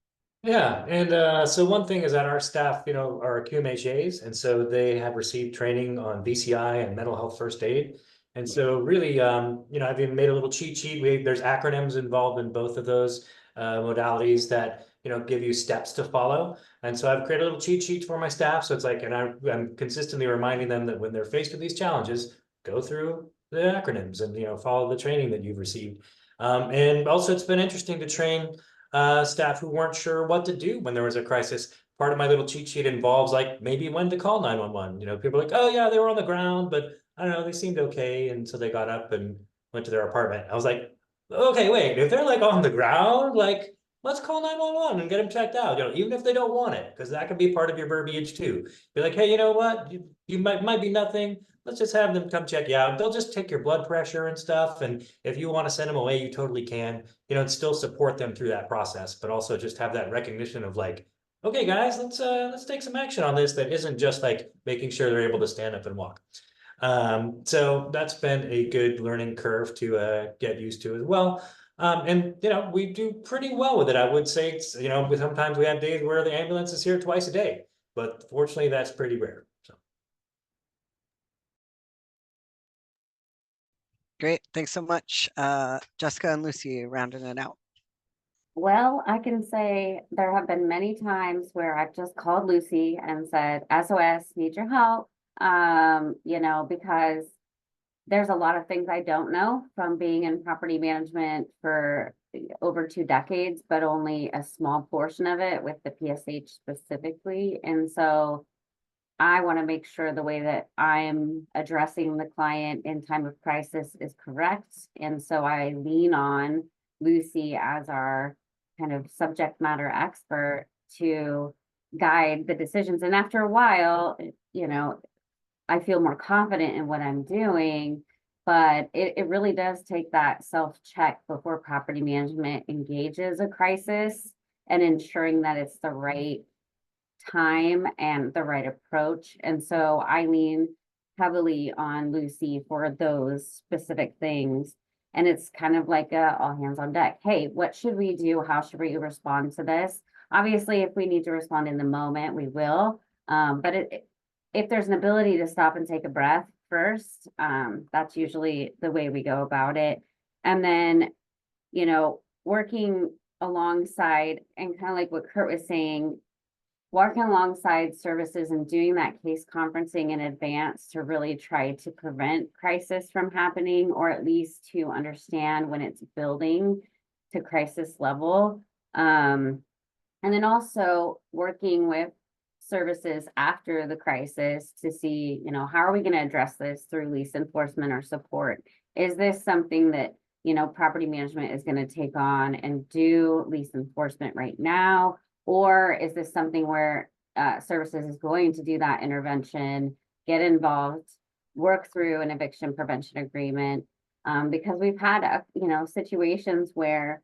Yeah, and so one thing is that our staff, are QMHAs, and so they have received training on BCI and mental health first aid. And so really, I've even made a little cheat sheet. There's acronyms involved in both of those modalities that, give you steps to follow. And so I've created a little cheat sheet for my staff. So it's like, and I'm consistently reminding them that when they're faced with these challenges, go through the acronyms and, follow the training that you've received. And also it's been interesting to train staff who weren't sure what to do when there was a crisis. Part of my little cheat sheet involves like maybe when to call 911. People are like, oh yeah, they were on the ground, but I don't know, they seemed okay. And so they got up and went to their apartment. I was like, okay, wait, if they're like on the ground, like let's call 911 and get them checked out, even if they don't want it, because that could be part of your verbiage too. Be like, hey, you know what? You might be nothing, let's just have them come check you out. They'll just take your blood pressure and stuff. And if you want to send them away, you totally can, and still support them through that process, but also just have that recognition of like, okay, guys, let's take some action on this that isn't just like making sure they're able to stand up and walk. So that's been a good learning curve to get used to as well. And we do pretty well with it. I would say it's, sometimes we have days where the ambulance is here twice a day, but fortunately that's pretty rare. So. Great, thanks so much. Jessica and Lucy rounding it out. Well, I can say there have been many times where I've just called Lucy and said, SOS, need your help. Because there's a lot of things I don't know from being in property management for over 2 decades, but only a small portion of it with the PSH specifically. And so I want to make sure the way that I'm addressing the client in time of crisis is correct. And so I lean on Lucy as our kind of subject matter expert to guide the decisions. And after a while, I feel more confident in what I'm doing, but it really does take that self-check before property management engages a crisis and ensuring that it's the right time and the right approach. And so I lean heavily on Lucy for those specific things. And it's kind of like a all hands on deck. Hey, what should we do? How should we respond to this? Obviously, if we need to respond in the moment, we will. But if there's an ability to stop and take a breath first, that's usually the way we go about it. And then, working alongside and kind of like what Kurt was saying, working alongside services and doing that case conferencing in advance to really try to prevent crisis from happening, or at least to understand when it's building to crisis level. And then also working with services after the crisis to see, how are we going to address this through lease enforcement or support? Is this something that, property management is going to take on and do lease enforcement right now? Or is this something where services is going to do that intervention, get involved, work through an eviction prevention agreement? Because we've had, situations where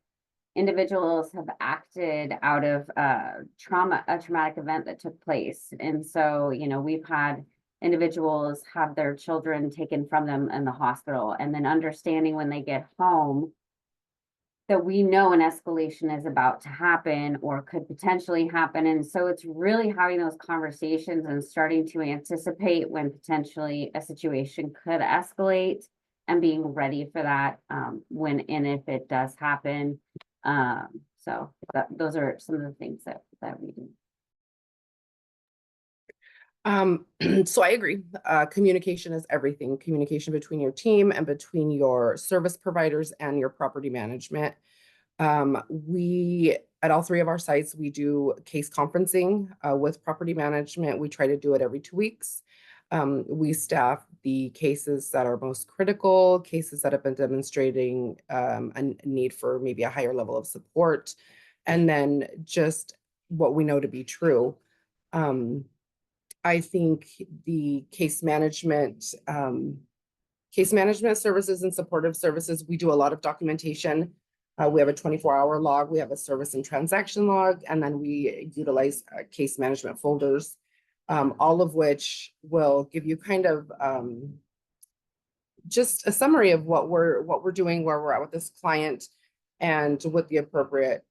individuals have acted out of a traumatic event that took place. And so, we've had individuals have their children taken from them in the hospital, and then understanding when they get home that we know an escalation is about to happen or could potentially happen. And so it's really having those conversations and starting to anticipate when potentially a situation could escalate and being ready for that when and if it does happen. So those are some of the things that we do. So I agree. Communication is everything. Communication between your team and between your service providers and your property management. We, at all 3 of our sites, we do case conferencing with property management. We try to do it every 2 weeks. We staff the cases that are most critical, cases that have been demonstrating a need for maybe a higher level of support, and then just what we know to be true. I think the case management services and supportive services, we do a lot of documentation. We have a 24-hour log, we have a service and transaction log, and then we utilize case management folders, all of which will give you kind of just a summary of what we're doing, where we're at with this client, and with the appropriate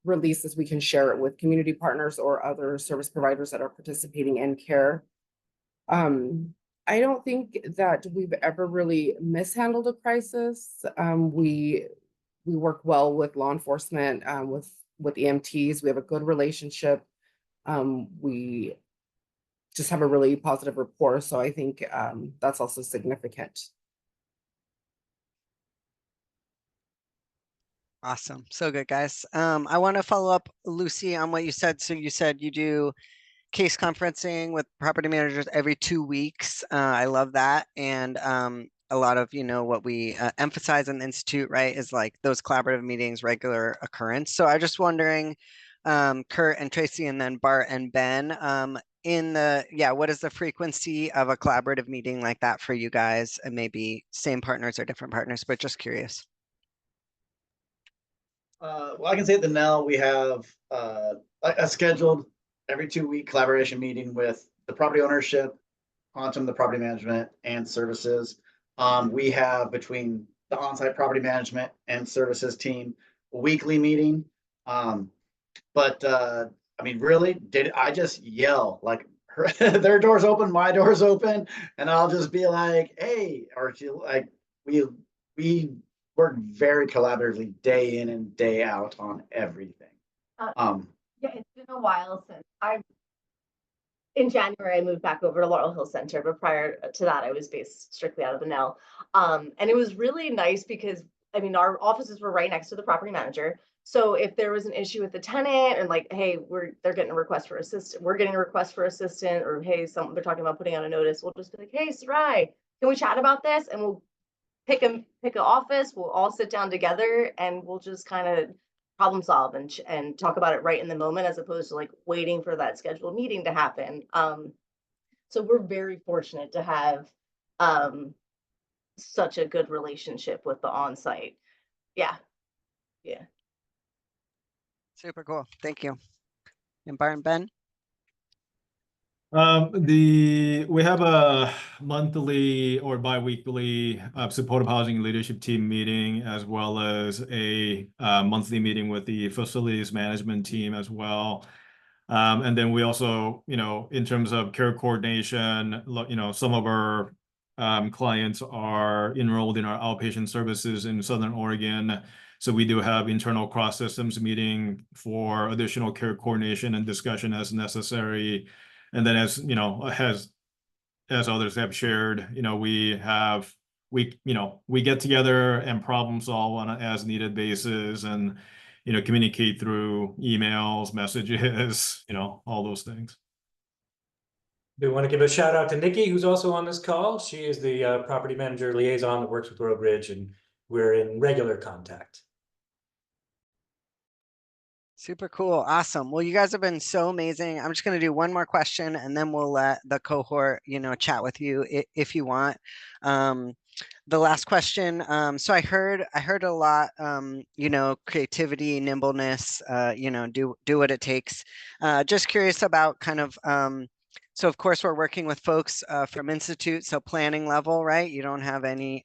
releases, we can share it with community partners or other service providers that are participating in care. I don't think that we've ever really mishandled a crisis. We work well with law enforcement, with EMTs. We have a good relationship. We just have a really positive rapport. So I think that's also significant. Awesome. So good, guys. I want to follow up, Lucy, on what you said. So you said you do case conferencing with property managers every 2 weeks. I love that. And a lot of, what we emphasize in the Institute, right, is like those collaborative meetings, regular occurrence. So I'm just wondering, Kurt and Tracy, and then Bart and Ben, what is the frequency of a collaborative meeting like that for you guys? And maybe same partners or different partners, but just curious. Well, I can say at the Nell, we have a scheduled every 2-week collaboration meeting with the property ownership, Quantum, the property management and services. We have between the on-site property management and services team a weekly meeting. But I mean, really, I just yell like their door's open, my door's open, and I'll just be like, hey, or like we work very collaboratively day in and day out on everything. Yeah, it's been a while since in January, I moved back over to Laurel Hill Center, but prior to that, I was based strictly out of the Nell. And it was really nice because, I mean, our offices were right next to the property manager. So if there was an issue with the tenant and like, hey, they're getting a request for assistant, we're getting a request for assistant, or hey, they're talking about putting out a notice, we'll just be like, hey, Sarai, can we chat about this? And we'll pick an office, we'll all sit down together and we'll just kind of problem solve and talk about it right in the moment, as opposed to like waiting for that scheduled meeting to happen. So we're very fortunate to have such a good relationship with the on-site. Yeah. Super cool. Thank you. And Byron, Ben? We have a monthly or bi-weekly supportive housing leadership team meeting, as well as a monthly meeting with the facilities management team as well. And then we also, in terms of care coordination, some of our clients are enrolled in our outpatient services in Southern Oregon. So we do have internal cross systems meeting for additional care coordination and discussion as necessary. And then as others have shared, we get together and problem solve on an as needed basis and, communicate through emails, messages, all those things. We want to give a shout out to Nikki, who's also on this call. She is the property manager liaison that works with Road Ridge, and we're in regular contact. Super cool. Awesome. Well, you guys have been so amazing. I'm just going to do one more question and then we'll let the cohort, chat with you if you want. The last question. So I heard a lot, creativity, nimbleness, do what it takes. Just curious about kind of, so of course we're working with folks from Institute, so planning level, right? You don't have any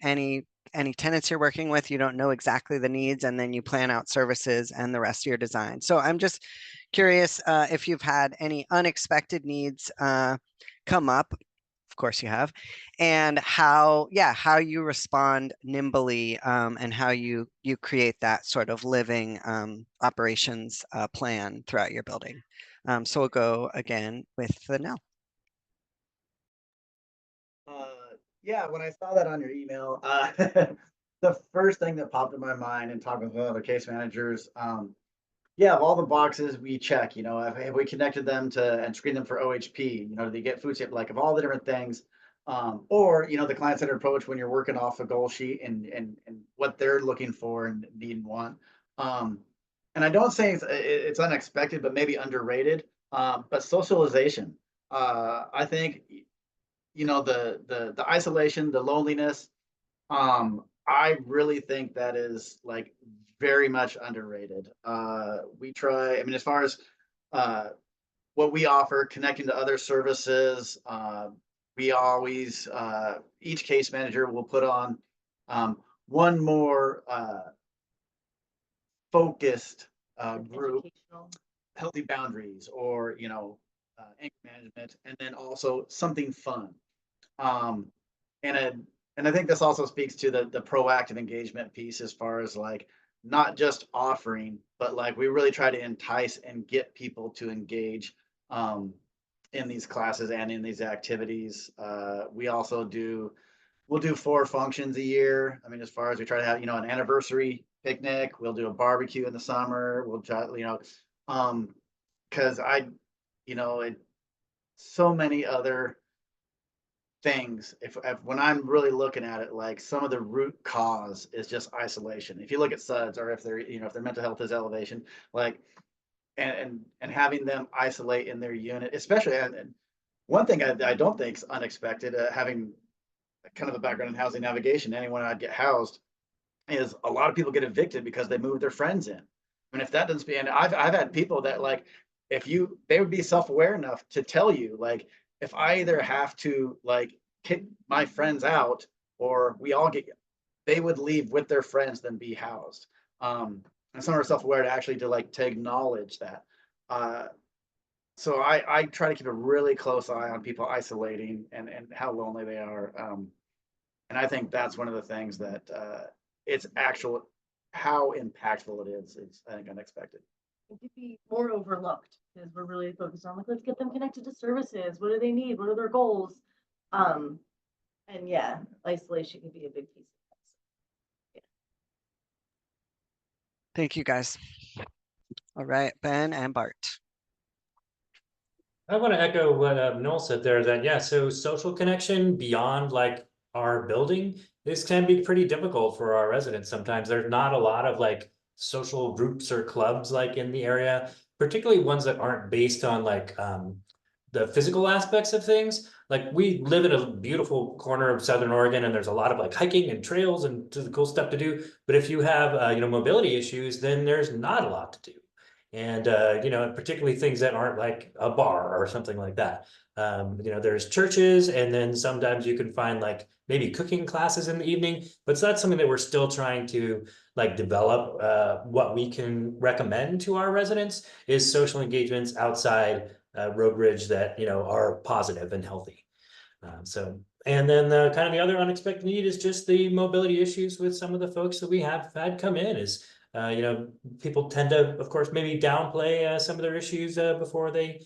tenants you're working with, you don't know exactly the needs, and then you plan out services and the rest of your design. So I'm just curious if you've had any unexpected needs come up. Of course you have, and how you respond nimbly and how you create that sort of living operations plan throughout your building. So we'll go again with the Nell. Yeah, when I saw that on your email, the first thing that popped in my mind and talking with other case managers, yeah, of all the boxes we check, have we connected them to and screened them for OHP, do they get food stamp, like of all the different things, or, the client-centered approach when you're working off a goal sheet and what they're looking for and need and want. And I don't say it's unexpected, but maybe underrated, but socialization. I think, the isolation, the loneliness, I really think that is like very much underrated. We try, I mean, as far as what we offer, connecting to other services, we always, each case manager will put on one more focused group, healthy boundaries, or, anchor management, and then also something fun. And I think this also speaks to the proactive engagement piece, as far as like not just offering, but like we really try to entice and get people to engage in these classes and in these activities. We also we'll do 4 functions a year. I mean, as far as we try to have, an anniversary picnic, we'll do a barbecue in the summer. We'll try, because so many other things, if when I'm really looking at it, like some of the root cause is just isolation. If you look at SUDS, or if their mental health is elevation, like and having them isolate in their unit, especially, and One thing I don't think is unexpected, having kind of a background in housing navigation, anyone I'd get housed, is a lot of people get evicted because they moved their friends in. And if that doesn't be, and I've had people that like, if you, they would be self-aware enough to tell you, like, if I either have to like kick my friends out or we all get, they would leave with their friends than be housed. And some are self-aware to actually to acknowledge that. So I try to keep a really close eye on people isolating and how lonely they are. And I think that's one of the things that it's actual how impactful it is. It's, I think, unexpected. It could be more overlooked because we're really focused on like, let's get them connected to services. What do they need? What are their goals? And yeah, isolation can be a big piece of that. Thank you guys. All right, Ben and Bart. I want to echo what Noel said there, that yeah, so social connection beyond like our building, this can be pretty difficult for our residents. Sometimes there's not a lot of like social groups or clubs like in the area, particularly ones that aren't based on like the physical aspects of things. Like we live in a beautiful corner of Southern Oregon and there's a lot of like hiking and trails and cool stuff to do. But if you have, you know, mobility issues, then there's not a lot to do. And, you know, particularly things that aren't like a bar or something like that. You know, there's churches and then sometimes you can find like maybe cooking classes in the evening, but that's something that we're still trying to like develop. What we can recommend to our residents is social engagements outside Road Ridge that, you know, are positive and healthy. So, and then the kind of the other unexpected need is just the mobility issues with some of the folks that we have had come in is, you know, people tend to, of course, maybe downplay some of their issues before they,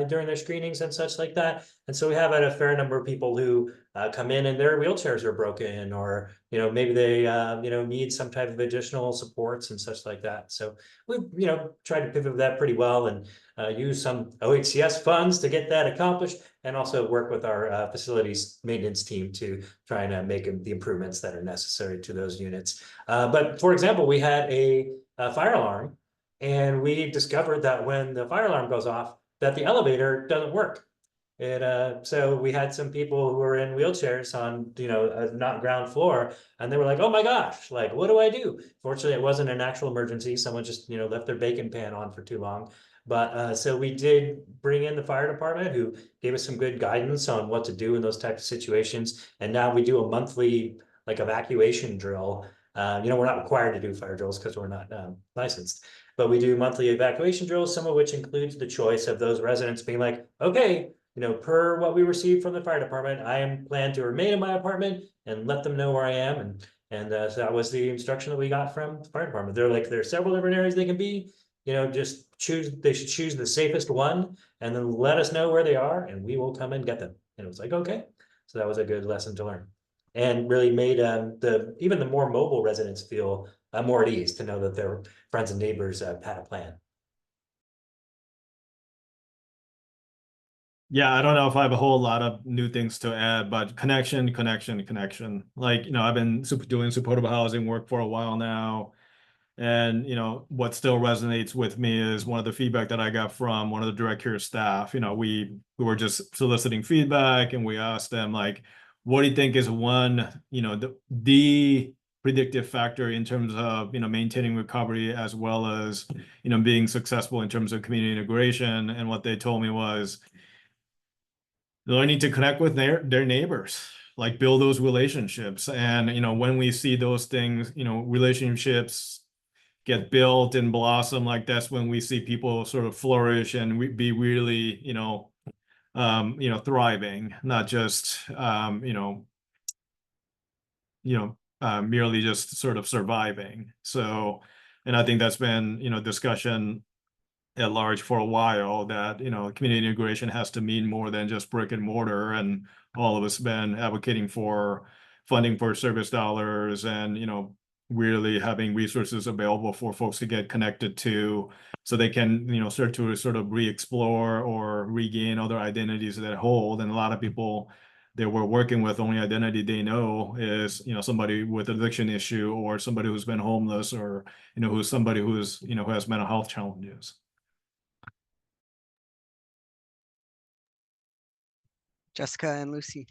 during their screenings and such like that. And so we have had a fair number of people who come in and their wheelchairs are broken or, you know, maybe they, you know, need some type of additional supports and such like that. So we've, you know, tried to pivot that pretty well and use some OHCS funds to get that accomplished and also work with our facilities maintenance team to try and make the improvements that are necessary to those units. But for example, we had a fire alarm and we discovered that when the fire alarm goes off, that the elevator doesn't work. So we had some people who were in wheelchairs on, you know, not ground floor, and they were like, "Oh my gosh, like, what do I do?" Fortunately, it wasn't an actual emergency. Someone just, you know, left their bacon pan on for too long. But so we did bring in the fire department who gave us some good guidance on what to do in those types of situations. And now we do a monthly like evacuation drill. You know, we're not required to do fire drills because we're not licensed, but we do monthly evacuation drills, some of which includes the choice of those residents being like, okay, you know, per what we received from the fire department, I am planned to remain in my apartment and let them know where I am. And so that was the instruction that we got from the fire department. They're like, there are several different areas they can be, you know, just choose, they should choose the safest one and then let us know where they are and we will come and get them. And it was like, okay. So that was a good lesson to learn and really made even the more mobile residents feel more at ease to know that their friends and neighbors had a plan. Yeah, I don't know if I have a whole lot of new things to add, but connection. Like, you know, I've been doing supportive housing work for a while now. And, you know, what still resonates with me is one of the feedback that I got from one of the direct care staff. You know, we were just soliciting feedback and we asked them, like, what do you think is one, you know, the predictive factor in terms of, you know, maintaining recovery as well as, you know, being successful in terms of community integration? And what they told me was, learning to connect with their neighbors, like build those relationships. And, you know, when we see those things, you know, relationships get built and blossom, like that's when we see people sort of flourish and be really, you know, thriving, not just, merely just sort of surviving. So, and I think that's been, you know, discussion at large for a while that, you know, community integration has to mean more than just brick and mortar. And all of us been advocating for funding for service dollars and, you know, really having resources available for folks to get connected to so they can, you know, start to sort of re-explore or regain other identities that hold. And a lot of people that we're working with, only identity they know is, you know, somebody with addiction issue or somebody who's been homeless or, you know, who's somebody who's, you know, who has mental health challenges. Jessica and Lucy.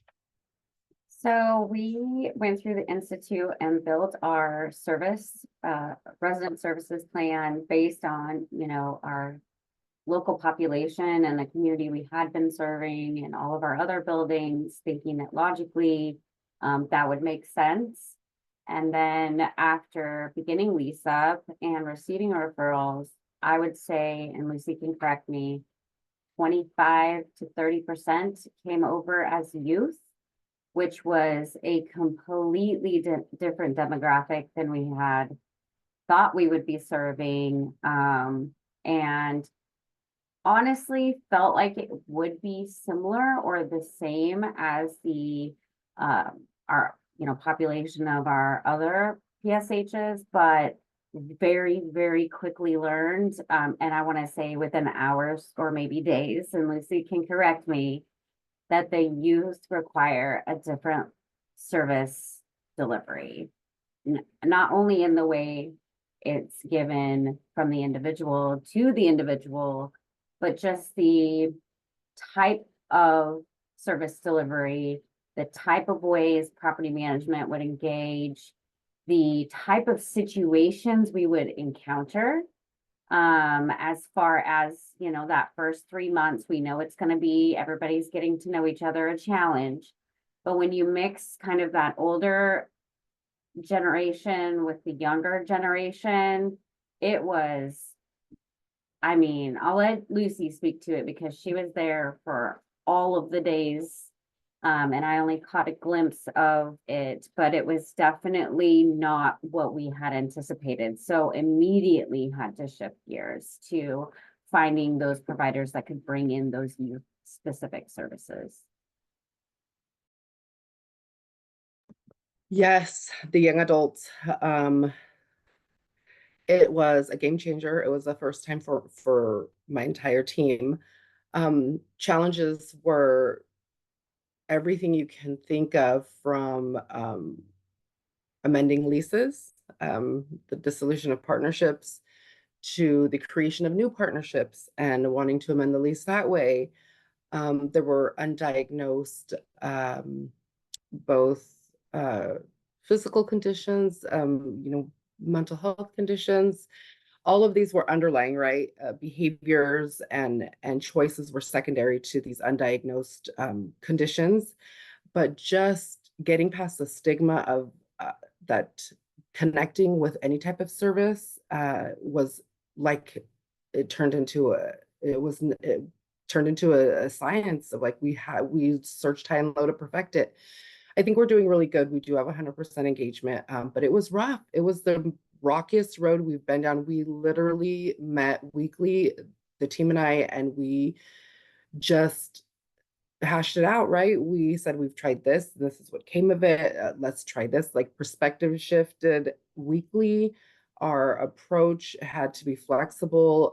So we went through the Institute and built our resident services plan based on, our local population and the community we had been serving and all of our other buildings, thinking that logically that would make sense. And then after beginning lease up and receiving referrals, I would say, and Lucy can correct me, 25 to 30% came over as youth, which was a completely different demographic than we had thought we would be serving. And honestly felt like it would be similar or the same as the our population of our other PSHs, but very, very quickly learned, and I want to say within hours or maybe days, and Lucy can correct me, that the youth require a different service delivery. Not only in the way it's given from the individual to the individual, but just the type of service delivery, the type of ways property management would engage, the type of situations we would encounter. As far as, that first 3 months, we know it's going to be everybody's getting to know each other, a challenge. But when you mix kind of that older generation with the younger generation, it was, I'll let Lucy speak to it because she was there for all of the days. And I only caught a glimpse of it, but it was definitely not what we had anticipated. So immediately had to shift gears to finding those providers that could bring in those youth specific services. Yes, the young adults. It was a game changer. It was the first time for my entire team. Challenges were everything you can think of, from amending leases, the dissolution of partnerships, to the creation of new partnerships and wanting to amend the lease that way. There were undiagnosed both physical conditions, mental health conditions. All of these were underlying, right? Behaviors and choices were secondary to these undiagnosed conditions. But just getting past the stigma of that connecting with any type of service was like it turned into a science of, like, we searched high and low to perfect it. I think we're doing really good. We do have 100% engagement, but it was rough. It was the rockiest road we've been down. We literally met weekly, the team and I, and we just hashed it out, right? We said, we've tried this. This is what came of it. Let's try this. Like, perspective shifted weekly. Our approach had to be flexible.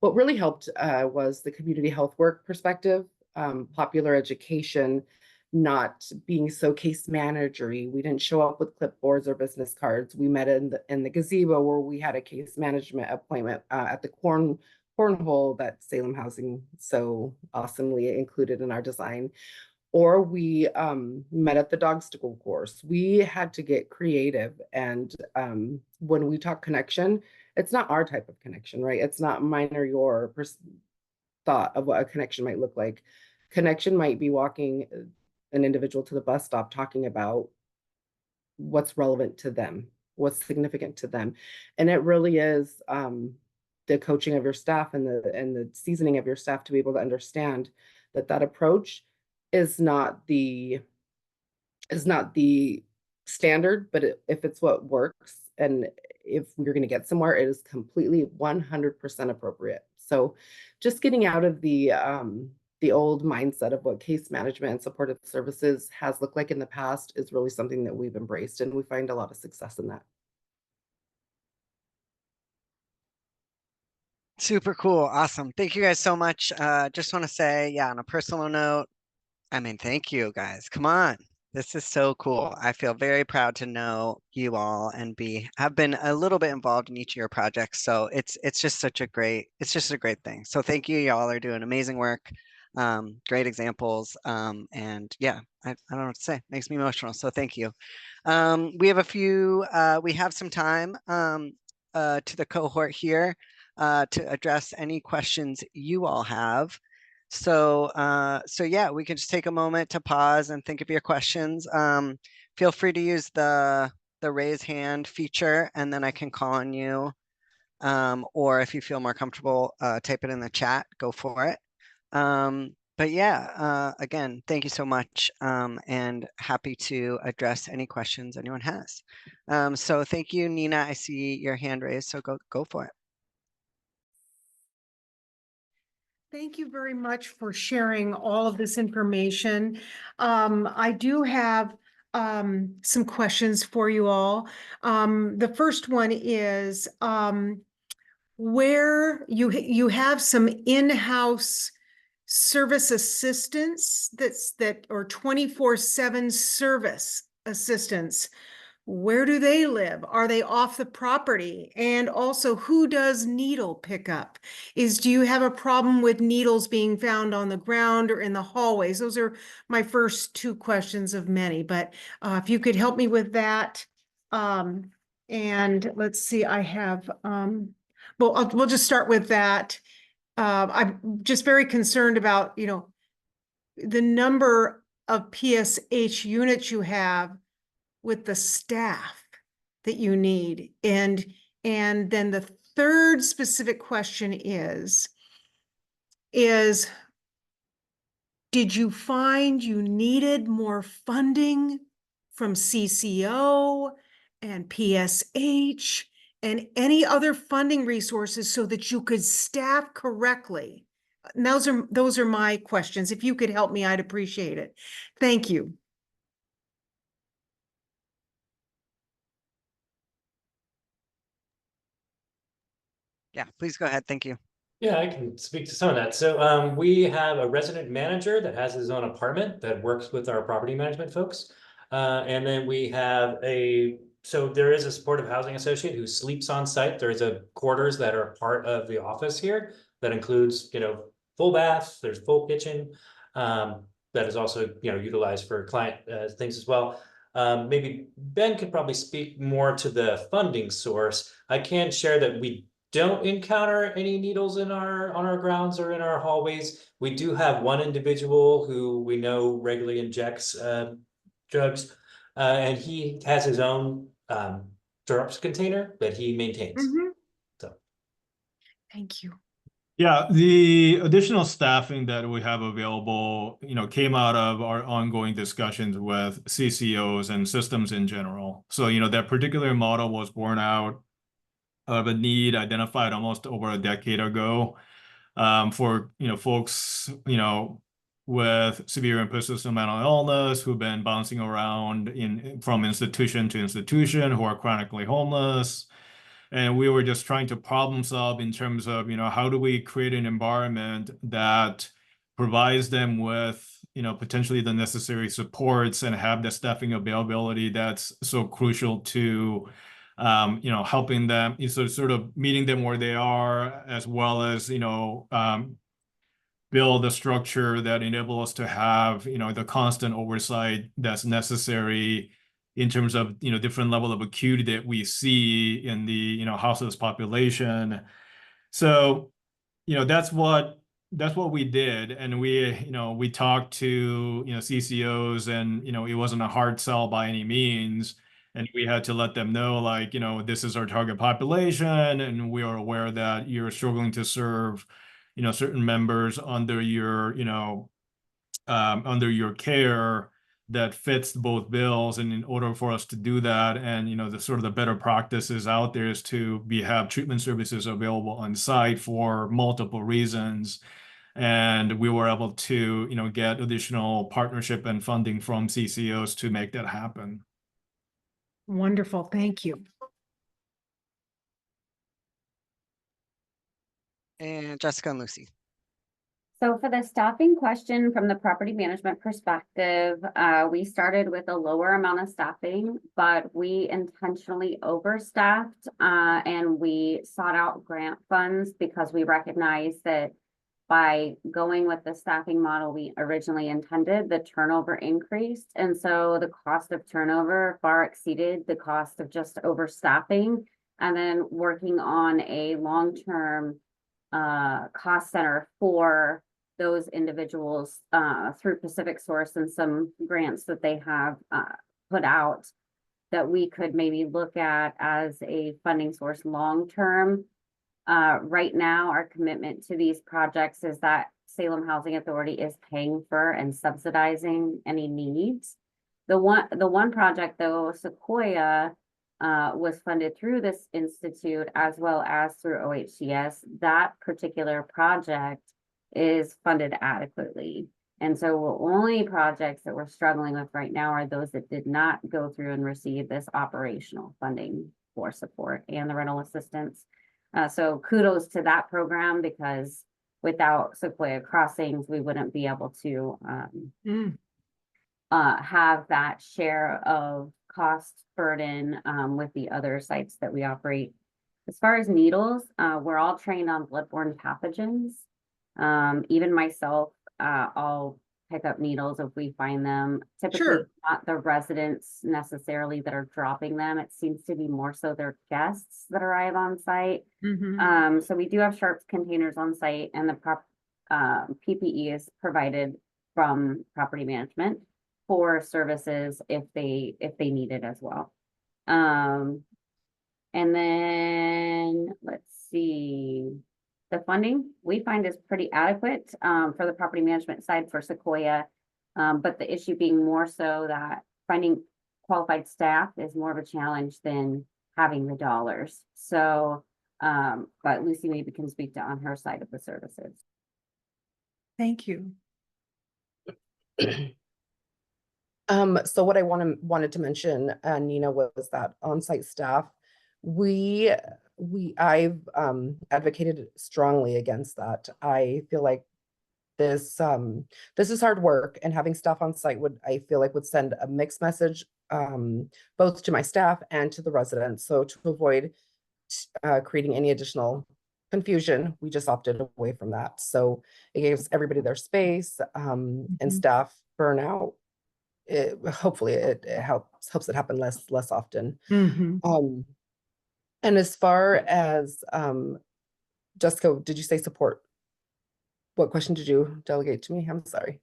What really helped was the community health work perspective, popular education, not being so case managery. We didn't show up with clipboards or business cards. We met in the gazebo, where we had a case management appointment at the cornhole that Salem Housing so awesomely included in our design. Or we met at the dog school course. We had to get creative. And when we talk connection, it's not our type of connection, right? It's not mine or your thought of what a connection might look like. Connection might be walking an individual to the bus stop, talking about what's relevant to them, what's significant to them. And it really is the coaching of your staff and the seasoning of your staff to be able to understand that approach is not the standard, but if it's what works, and if we're going to get somewhere, it is completely 100% appropriate. So just getting out of the old mindset of what case management and supportive services has looked like in the past is really something that we've embraced, and we find a lot of success in that. Super cool. Awesome. Thank you guys so much. Just want to say, yeah, on a personal note, thank you guys. Come on. This is so cool. I feel very proud to know you all and have been a little bit involved in each of your projects. So it's just a great thing. So thank you. Y'all are doing amazing work. Great examples. And yeah, I don't know what to say. Makes me emotional. So thank you. We have some time to the cohort here to address any questions you all have. So yeah, we can just take a moment to pause and think of your questions. Feel free to use the raise hand feature, and then I can call on you. Or if you feel more comfortable, type it in the chat, go for it. But yeah, again, thank you so much, and happy to address any questions anyone has. So thank you, Nina. I see your hand raised, so go for it. Thank you very much for sharing all of this information. I do have some questions for you all. The first one is where you have some in-house service assistants or 24/7 service assistants. Where do they live? Are they off the property? And also, who does needle pickup? Do you have a problem with needles being found on the ground or in the hallways? Those are my first two questions of many, but if you could help me with that. And let's see, I have, we'll just start with that. I'm just very concerned about, the number of PSH units you have with the staff that you need. And then the third specific question is did you find you needed more funding from CCO and PSH and any other funding resources so that you could staff correctly? And those are my questions. If you could help me, I'd appreciate it. Thank you. Yeah, please go ahead. Thank you. Yeah, I can speak to some of that. So we have a resident manager that has his own apartment that works with our property management folks. And then we have so there is a supportive housing associate who sleeps on site. There's quarters that are part of the office here that includes, full baths, there's full kitchen. That is also, utilized for client things as well. Maybe Ben could probably speak more to the funding source. I can share that we don't encounter any needles on our grounds or in our hallways. We do have one individual who we know regularly injects drugs, and he has his own drops container that he maintains. Mm-hmm. So, thank you. Yeah, the additional staffing that we have available, came out of our ongoing discussions with CCOs and systems in general. So, that particular model was born out of a need identified almost over a decade ago, for folks with severe and persistent mental illness who've been bouncing around from institution to institution, who are chronically homeless. And we were just trying to problem solve in terms of how do we create an environment that provides them with potentially the necessary supports and have the staffing availability that's so crucial to helping them, sort of meeting them where they are, as well as build a structure that enable us to have the constant oversight that's necessary in terms of different level of acuity that we see in the houseless population. So that's what we did, and we talked to CCOs, and it wasn't a hard sell by any means. And we had to let them know, like, this is our target population, and we are aware that you're struggling to serve, certain members under your care that fits both bills. And in order for us to do that, and the sort of the better practices out there is to have treatment services available on site for multiple reasons. And we were able to get additional partnership and funding from CCOs to make that happen. Wonderful. Thank you. And Jessica and Lucy. So for the staffing question from the property management perspective, we started with a lower amount of staffing, but we intentionally overstaffed and we sought out grant funds because we recognize that by going with the staffing model we originally intended, the turnover increased. And so the cost of turnover far exceeded the cost of just overstaffing. And then working on a long-term cost center for those individuals through Pacific Source and some grants that they have put out that we could maybe look at as a funding source long-term. Right now, our commitment to these projects is that Salem Housing Authority is paying for and subsidizing any needs. The one project though, Sequoia, was funded through this institute as well as through OHCS. That particular project is funded adequately. And so only projects that we're struggling with right now are those that did not go through and receive this operational funding for support and the rental assistance. So kudos to that program, because without Sequoia Crossings, we wouldn't be able to have that share of cost burden with the other sites that we operate. As far as needles, we're all trained on bloodborne pathogens. Even myself, I'll pick up needles if we find them. Typically, Sure. not the residents necessarily that are dropping them. It seems to be more so their guests that arrive on site. So we do have sharps containers on site, and the PPE is provided from property management for services if they need it as well. And then let's see. The funding we find is pretty adequate for the property management side for Sequoia, but the issue being more so that finding qualified staff is more of a challenge than having the dollars. So, but Lucy maybe can speak to on her side of the services. Thank you. So what I wanted to mention, Nina, was that on-site staff. I've advocated strongly against that. I feel like this is hard work, and having staff on site I feel like would send a mixed message both to my staff and to the residents. So to avoid creating any additional confusion, we just opted away from that. So it gives everybody their space, and staff burnout. Hopefully it helps it happen less often. And as far as Jessica, did you say support? What question did you delegate to me? I'm sorry.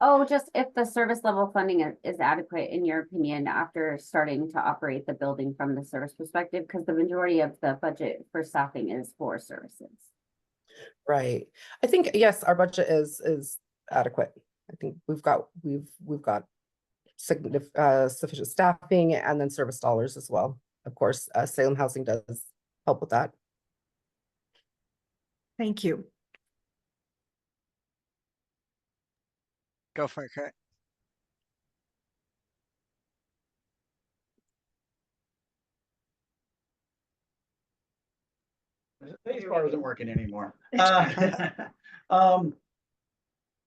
Oh, just if the service level funding is adequate in your opinion after starting to operate the building from the service perspective, because the majority of the budget for staffing is for services. Right. I think yes, our budget is adequate. I think we've got sufficient staffing and then service dollars as well. Of course, Salem Housing does help with that. Thank you. Go for it, Kurt. The face bar isn't working anymore.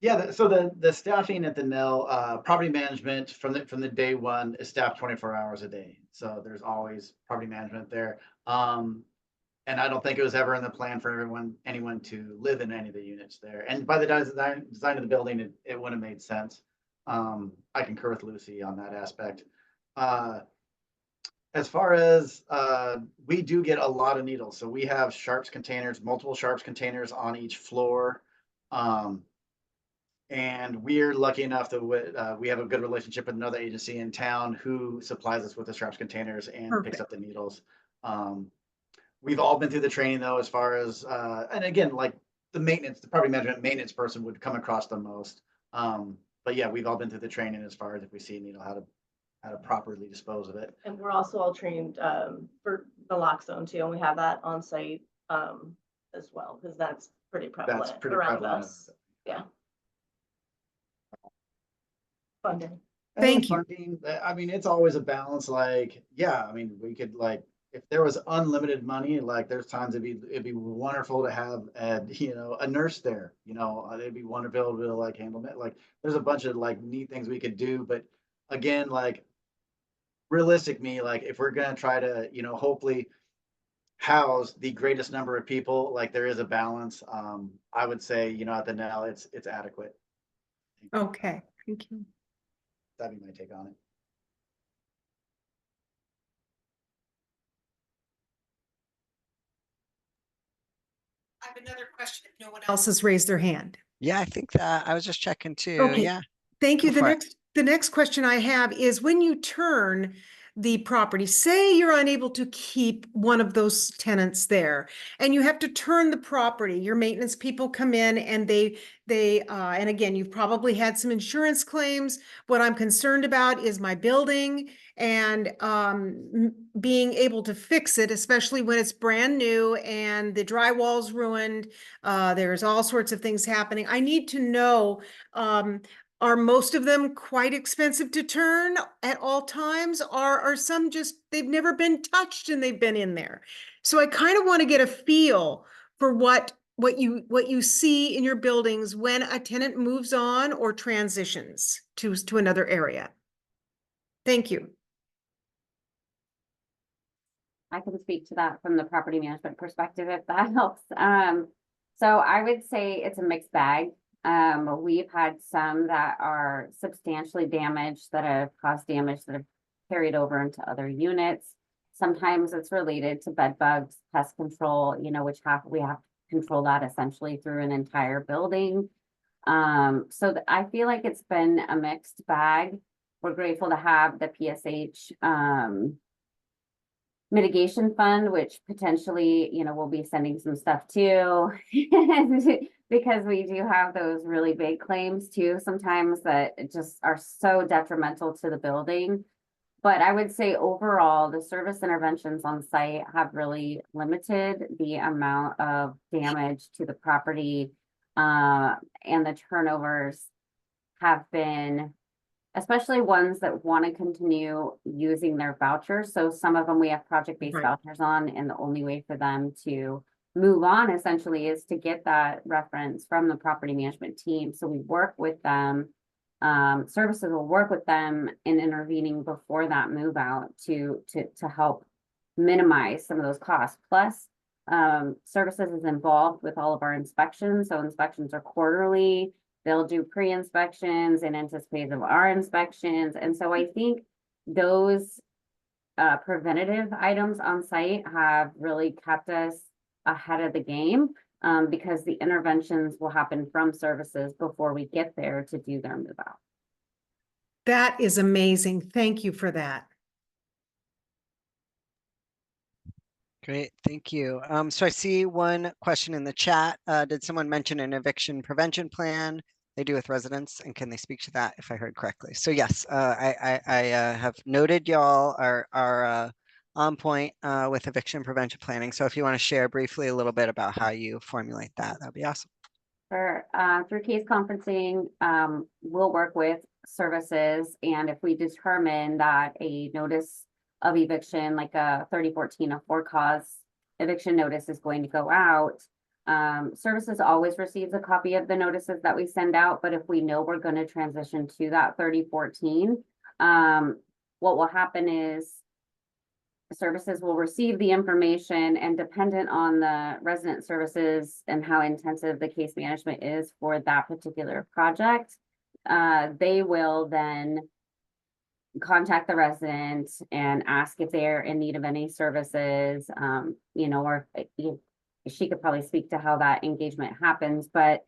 Yeah, so the staffing at the mill, property management from the day one is staffed 24 hours a day. So there's always property management there. And I don't think it was ever in the plan for anyone to live in any of the units there. And by the design of the building, it wouldn't have made sense. I concur with Lucy on that aspect. As far as we do get a lot of needles. So we have sharps containers, multiple sharps containers on each floor. And we're lucky enough that we have a good relationship with another agency in town who supplies us with the sharps containers and picks up the needles. We've all been through the training though, as far as, and again, like the property management maintenance person would come across the most. But yeah, we've all been through the training as far as if we see a needle, how to properly dispose of it. And we're also all trained for the lock zone too, and we have that on site as well, because that's pretty prevalent around us. Yeah. Funding. Thank you. I mean, it's always a balance. Like, yeah, I mean, we could like, if there was unlimited money, like there's times it'd be wonderful to have a nurse there. It'd be wonderful to like handle it. Like, there's a bunch of like neat things we could do, but again, like realistic me, like if we're gonna try to, hopefully house the greatest number of people, like there is a balance. I would say, you know, at the now it's adequate. Okay, thank you. That'd be my take on it. I have another question if no one else has raised their hand. Yeah, I think that I was just checking too. Okay. Yeah. Thank you. Go for it. The next question I have is when you turn the property, say you're unable to keep one of those tenants there and you have to turn the property, your maintenance people come in and and again, you've probably had some insurance claims. What I'm concerned about is my building and being able to fix it, especially when it's brand new and the drywall's ruined. There's all sorts of things happening. I need to know, are most of them quite expensive to turn at all times? Are some just, they've never been touched and they've been in there? So I kind of want to get a feel for what you see in your buildings when a tenant moves on or transitions to another area. Thank you. I can speak to that from the property management perspective if that helps. So I would say it's a mixed bag. We've had some that are substantially damaged, that have caused damage that have carried over into other units. Sometimes it's related to bed bugs, pest control, you know, which we have to control that essentially through an entire building. So I feel like it's been a mixed bag. We're grateful to have the PSH mitigation fund, which potentially, you know, we'll be sending some stuff to because we do have those really big claims too, sometimes that just are so detrimental to the building. But I would say overall, the service interventions on site have really limited the amount of damage to the property, and the turnovers have been, especially ones that want to continue using their vouchers. So some of them we have project-based Right. vouchers on, and the only way for them to move on essentially is to get that reference from the property management team. So we work with them. Services will work with them in intervening before that move out to help minimize some of those costs. Plus, services is involved with all of our inspections. So inspections are quarterly. They'll do pre-inspections in anticipation of our inspections. And so I think those preventative items on site have really kept us ahead of the game, because the interventions will happen from services before we get there to do their move out. That is amazing. Thank you for that. Great, thank you. So I see one question in the chat. Did someone mention an eviction prevention plan they do with residents, and can they speak to that if I heard correctly? So yes, I have noted y'all are on point with eviction prevention planning. So if you want to share briefly a little bit about how you formulate that, that'd be awesome. Through case conferencing, we'll work with services, and if we determine that a notice of eviction, like a 3014, a for cause eviction notice is going to go out, services always receives a copy of the notices that we send out. But if we know we're going to transition to that 3014, what will happen is services will receive the information, and dependent on the resident services and how intensive the case management is for that particular project, they will then contact the resident and ask if they're in need of any services, you know, or she could probably speak to how that engagement happens. But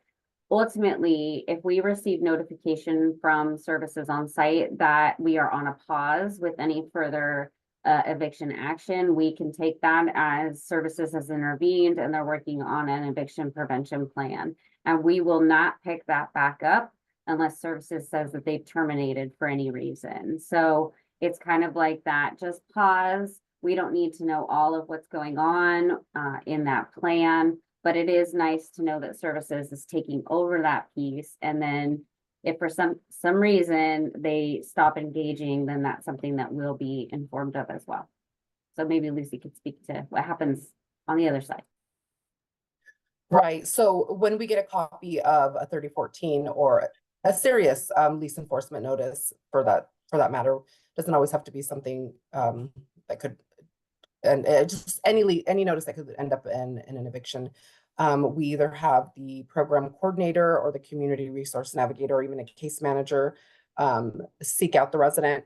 ultimately, if we receive notification from services on site that we are on a pause with any further eviction action, we can take that as services has intervened and they're working on an eviction prevention plan. And we will not pick that back up unless services says that they've terminated for any reason. So it's kind of like that, just pause. We don't need to know all of what's going on in that plan, but it is nice to know that services is taking over that piece. And then if for some reason they stop engaging, then that's something that we'll be informed of as well. So maybe Lucy could speak to what happens on the other side. Right. So when we get a copy of a 3014 or a serious lease enforcement notice for that matter, doesn't always have to be something that could and just any notice that could end up in an eviction. We either have the program coordinator or the community resource navigator, or even a case manager, seek out the resident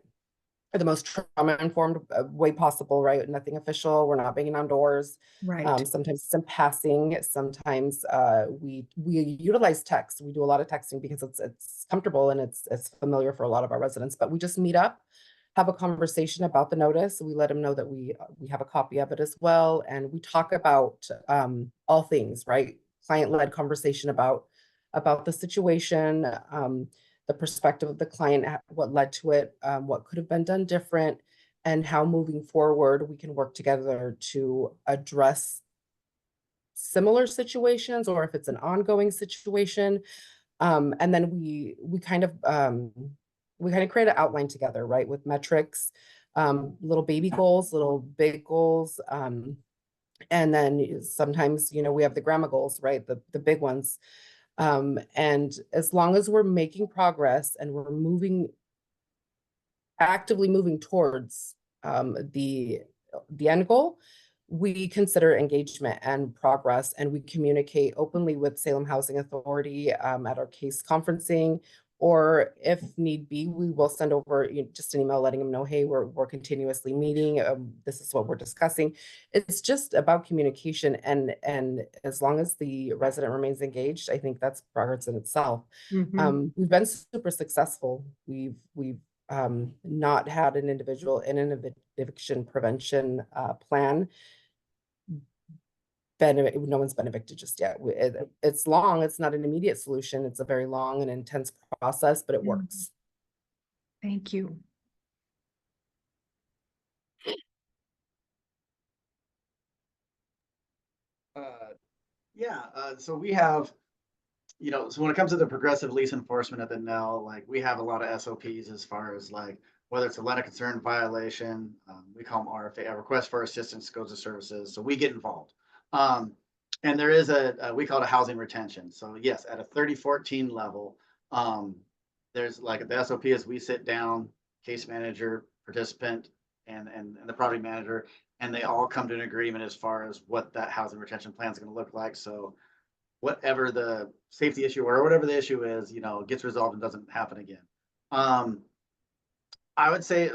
for the most trauma-informed way possible, right? Nothing official. We're not banging on doors. Right. Sometimes it's in passing. Sometimes we utilize text. We do a lot of texting because it's comfortable and it's familiar for a lot of our residents. But we just meet up, have a conversation about the notice. We let them know that we have a copy of it as well, and we talk about all things, right? Client-led conversation about the situation. The perspective of the client, what led to it, what could have been done different, and how moving forward we can work together to address similar situations, or if it's an ongoing situation. And then we kind of create an outline together, right, with metrics, little baby goals, little big goals, and then sometimes, we have the grandma goals, right, the big ones. And as long as we're making progress and we're actively moving towards the end goal, we consider engagement and progress, and we communicate openly with Salem Housing Authority at our case conferencing, or if need be, we will send over just an email letting them know, hey, we're continuously meeting. This is what we're discussing. It's just about communication, and as long as the resident remains engaged, I think that's progress in itself. Mhm. We've been super successful. We've not had an individual in an eviction prevention plan. No one's been evicted just yet. It's long. It's not an immediate solution. It's a very long and intense process, but it works. Thank you. So we have, so when it comes to the progressive lease enforcement at the NEL, like we have a lot of SOPs as far as like whether it's a letter of concern violation, we call them RFA, a request for assistance, goes to services. So we get involved. And there is we call it a housing retention. So yes, at a 3014 level, there's like the SOP is we sit down, case manager, participant, and the property manager, and they all come to an agreement as far as what that housing retention plan is going to look like. So whatever the safety issue or whatever the issue is, gets resolved and doesn't happen again. I would say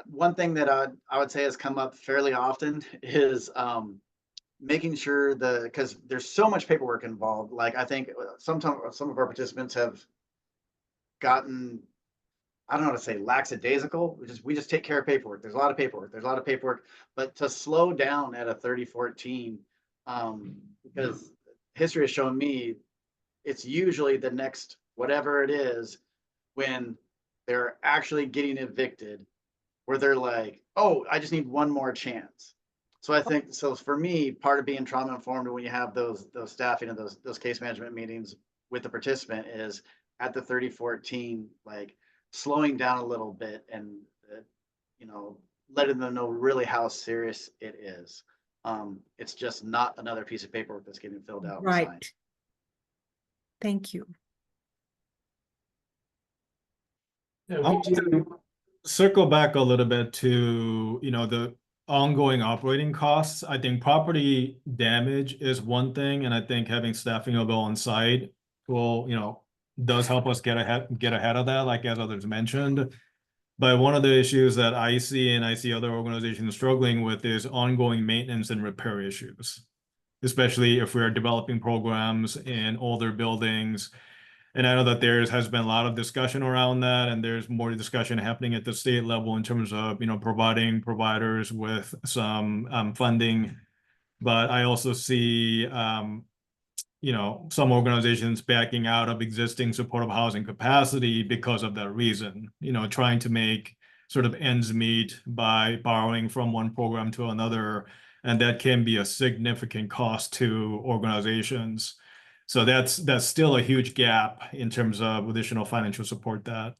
one thing that I would say has come up fairly often is making sure because there's so much paperwork involved. Like I think sometimes some of our participants have gotten, I don't know how to say, lackadaisical. We just take care of paperwork. There's a lot of paperwork. But to slow down at a 3014, because history has shown me it's usually the next whatever it is when they're actually getting evicted, where they're like, oh, I just need one more chance. So I think, so for me, part of being trauma informed when you have those staffing and those case management meetings with the participant is at the 3014, like slowing down a little bit and letting them know really how serious it is. It's just not another piece of paperwork that's getting filled out. Right. Thank you. I want to circle back a little bit to, the ongoing operating costs. I think property damage is one thing, and I think having staffing available on site will, does help us get ahead of that, like as others mentioned. But one of the issues that I see and I see other organizations struggling with is ongoing maintenance and repair issues, especially if we're developing programs in older buildings. And I know that has been a lot of discussion around that, and there's more discussion happening at the state level in terms of, providing providers with some funding. But I also see, some organizations backing out of existing supportive housing capacity because of that reason, trying to make sort of ends meet by borrowing from one program to another. And that can be a significant cost to organizations. So that's still a huge gap in terms of additional financial support that,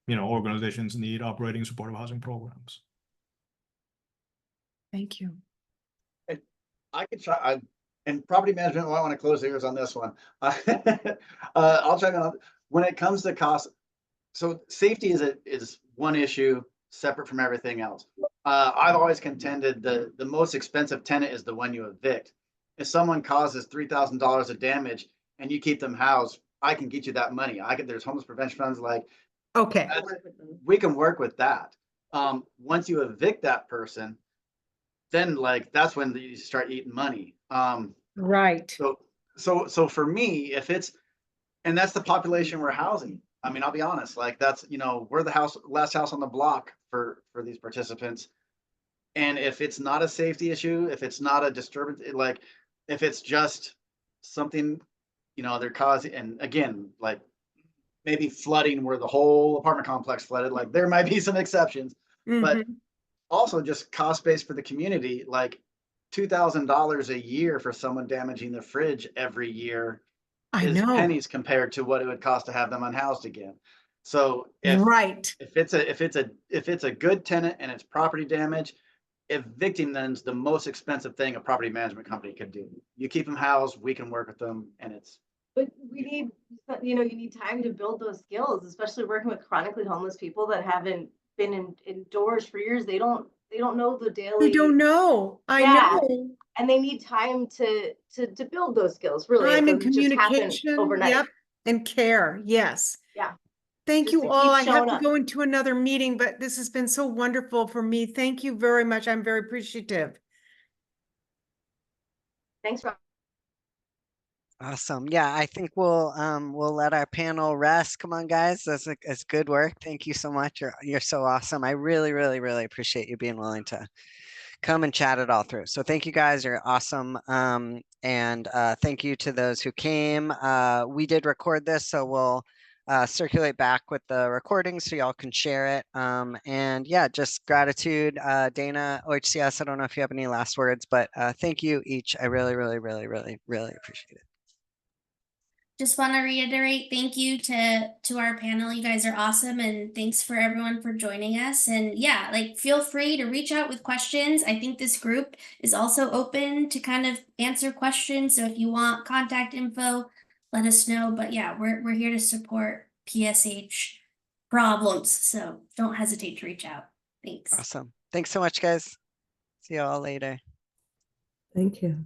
organizations need operating supportive housing programs. Thank you. I could try, and property management, I want to close the ears on this one. I'll try to, when it comes to cost, so safety is one issue separate from everything else. I've always contended the most expensive tenant is the one you evict. If someone causes $3,000 of damage and you keep them housed, I can get you that money. There's homeless prevention funds, like Okay, we can work with that. Once you evict that person, then like that's when you start eating money. right. So for me, if it's, and that's the population we're housing. I mean, I'll be honest, like that's, we're the last house on the block for these participants. And if it's not a safety issue, if it's not a disturbance, like if it's just something, they're causing, and again, like maybe flooding where the whole apartment complex flooded, like there might be some exceptions, but Mhm. also just cost base for the community, like $2,000 a year for someone damaging the fridge every year I is know, pennies compared to what it would cost to have them unhoused again. So right. if it's a good tenant and it's property damage, evicting them's the most expensive thing a property management company could do. You keep them housed, we can work with them, and it's. But we need, you need time to build those skills, especially working with chronically homeless people that haven't been indoors for years. They don't know the daily. They don't know. I Yeah. know. And they need time to build those skills. Really, Time it and doesn't just happen communication, overnight. yep, and care, yes. Yeah. Thank Just you to all. keep I have showing to up. go into another meeting, but this has been so wonderful for me. Thank you very much. I'm very appreciative. Thanks, Rob. Awesome. Yeah, I think we'll let our panel rest. Come on, guys. That's good work. Thank you so much. You're so awesome. I really, really, really appreciate you being willing to come and chat it all through. So thank you guys. You're awesome. And thank you to those who came. We did record this, so we'll circulate back with the recording so y'all can share it. And yeah, just gratitude, Dana, OHCS. I don't know if you have any last words, but thank you each. I really, really, really, really, really appreciate it. Just want to reiterate thank you to our panel. You guys are awesome, and thanks for everyone for joining us. And yeah, like feel free to reach out with questions. I think this group is also open to kind of answer questions. So if you want contact info, let us know. But yeah, we're here to support PSH problems. So don't hesitate to reach out. Thanks. Awesome. Thanks so much, guys. See you all later. Thank you.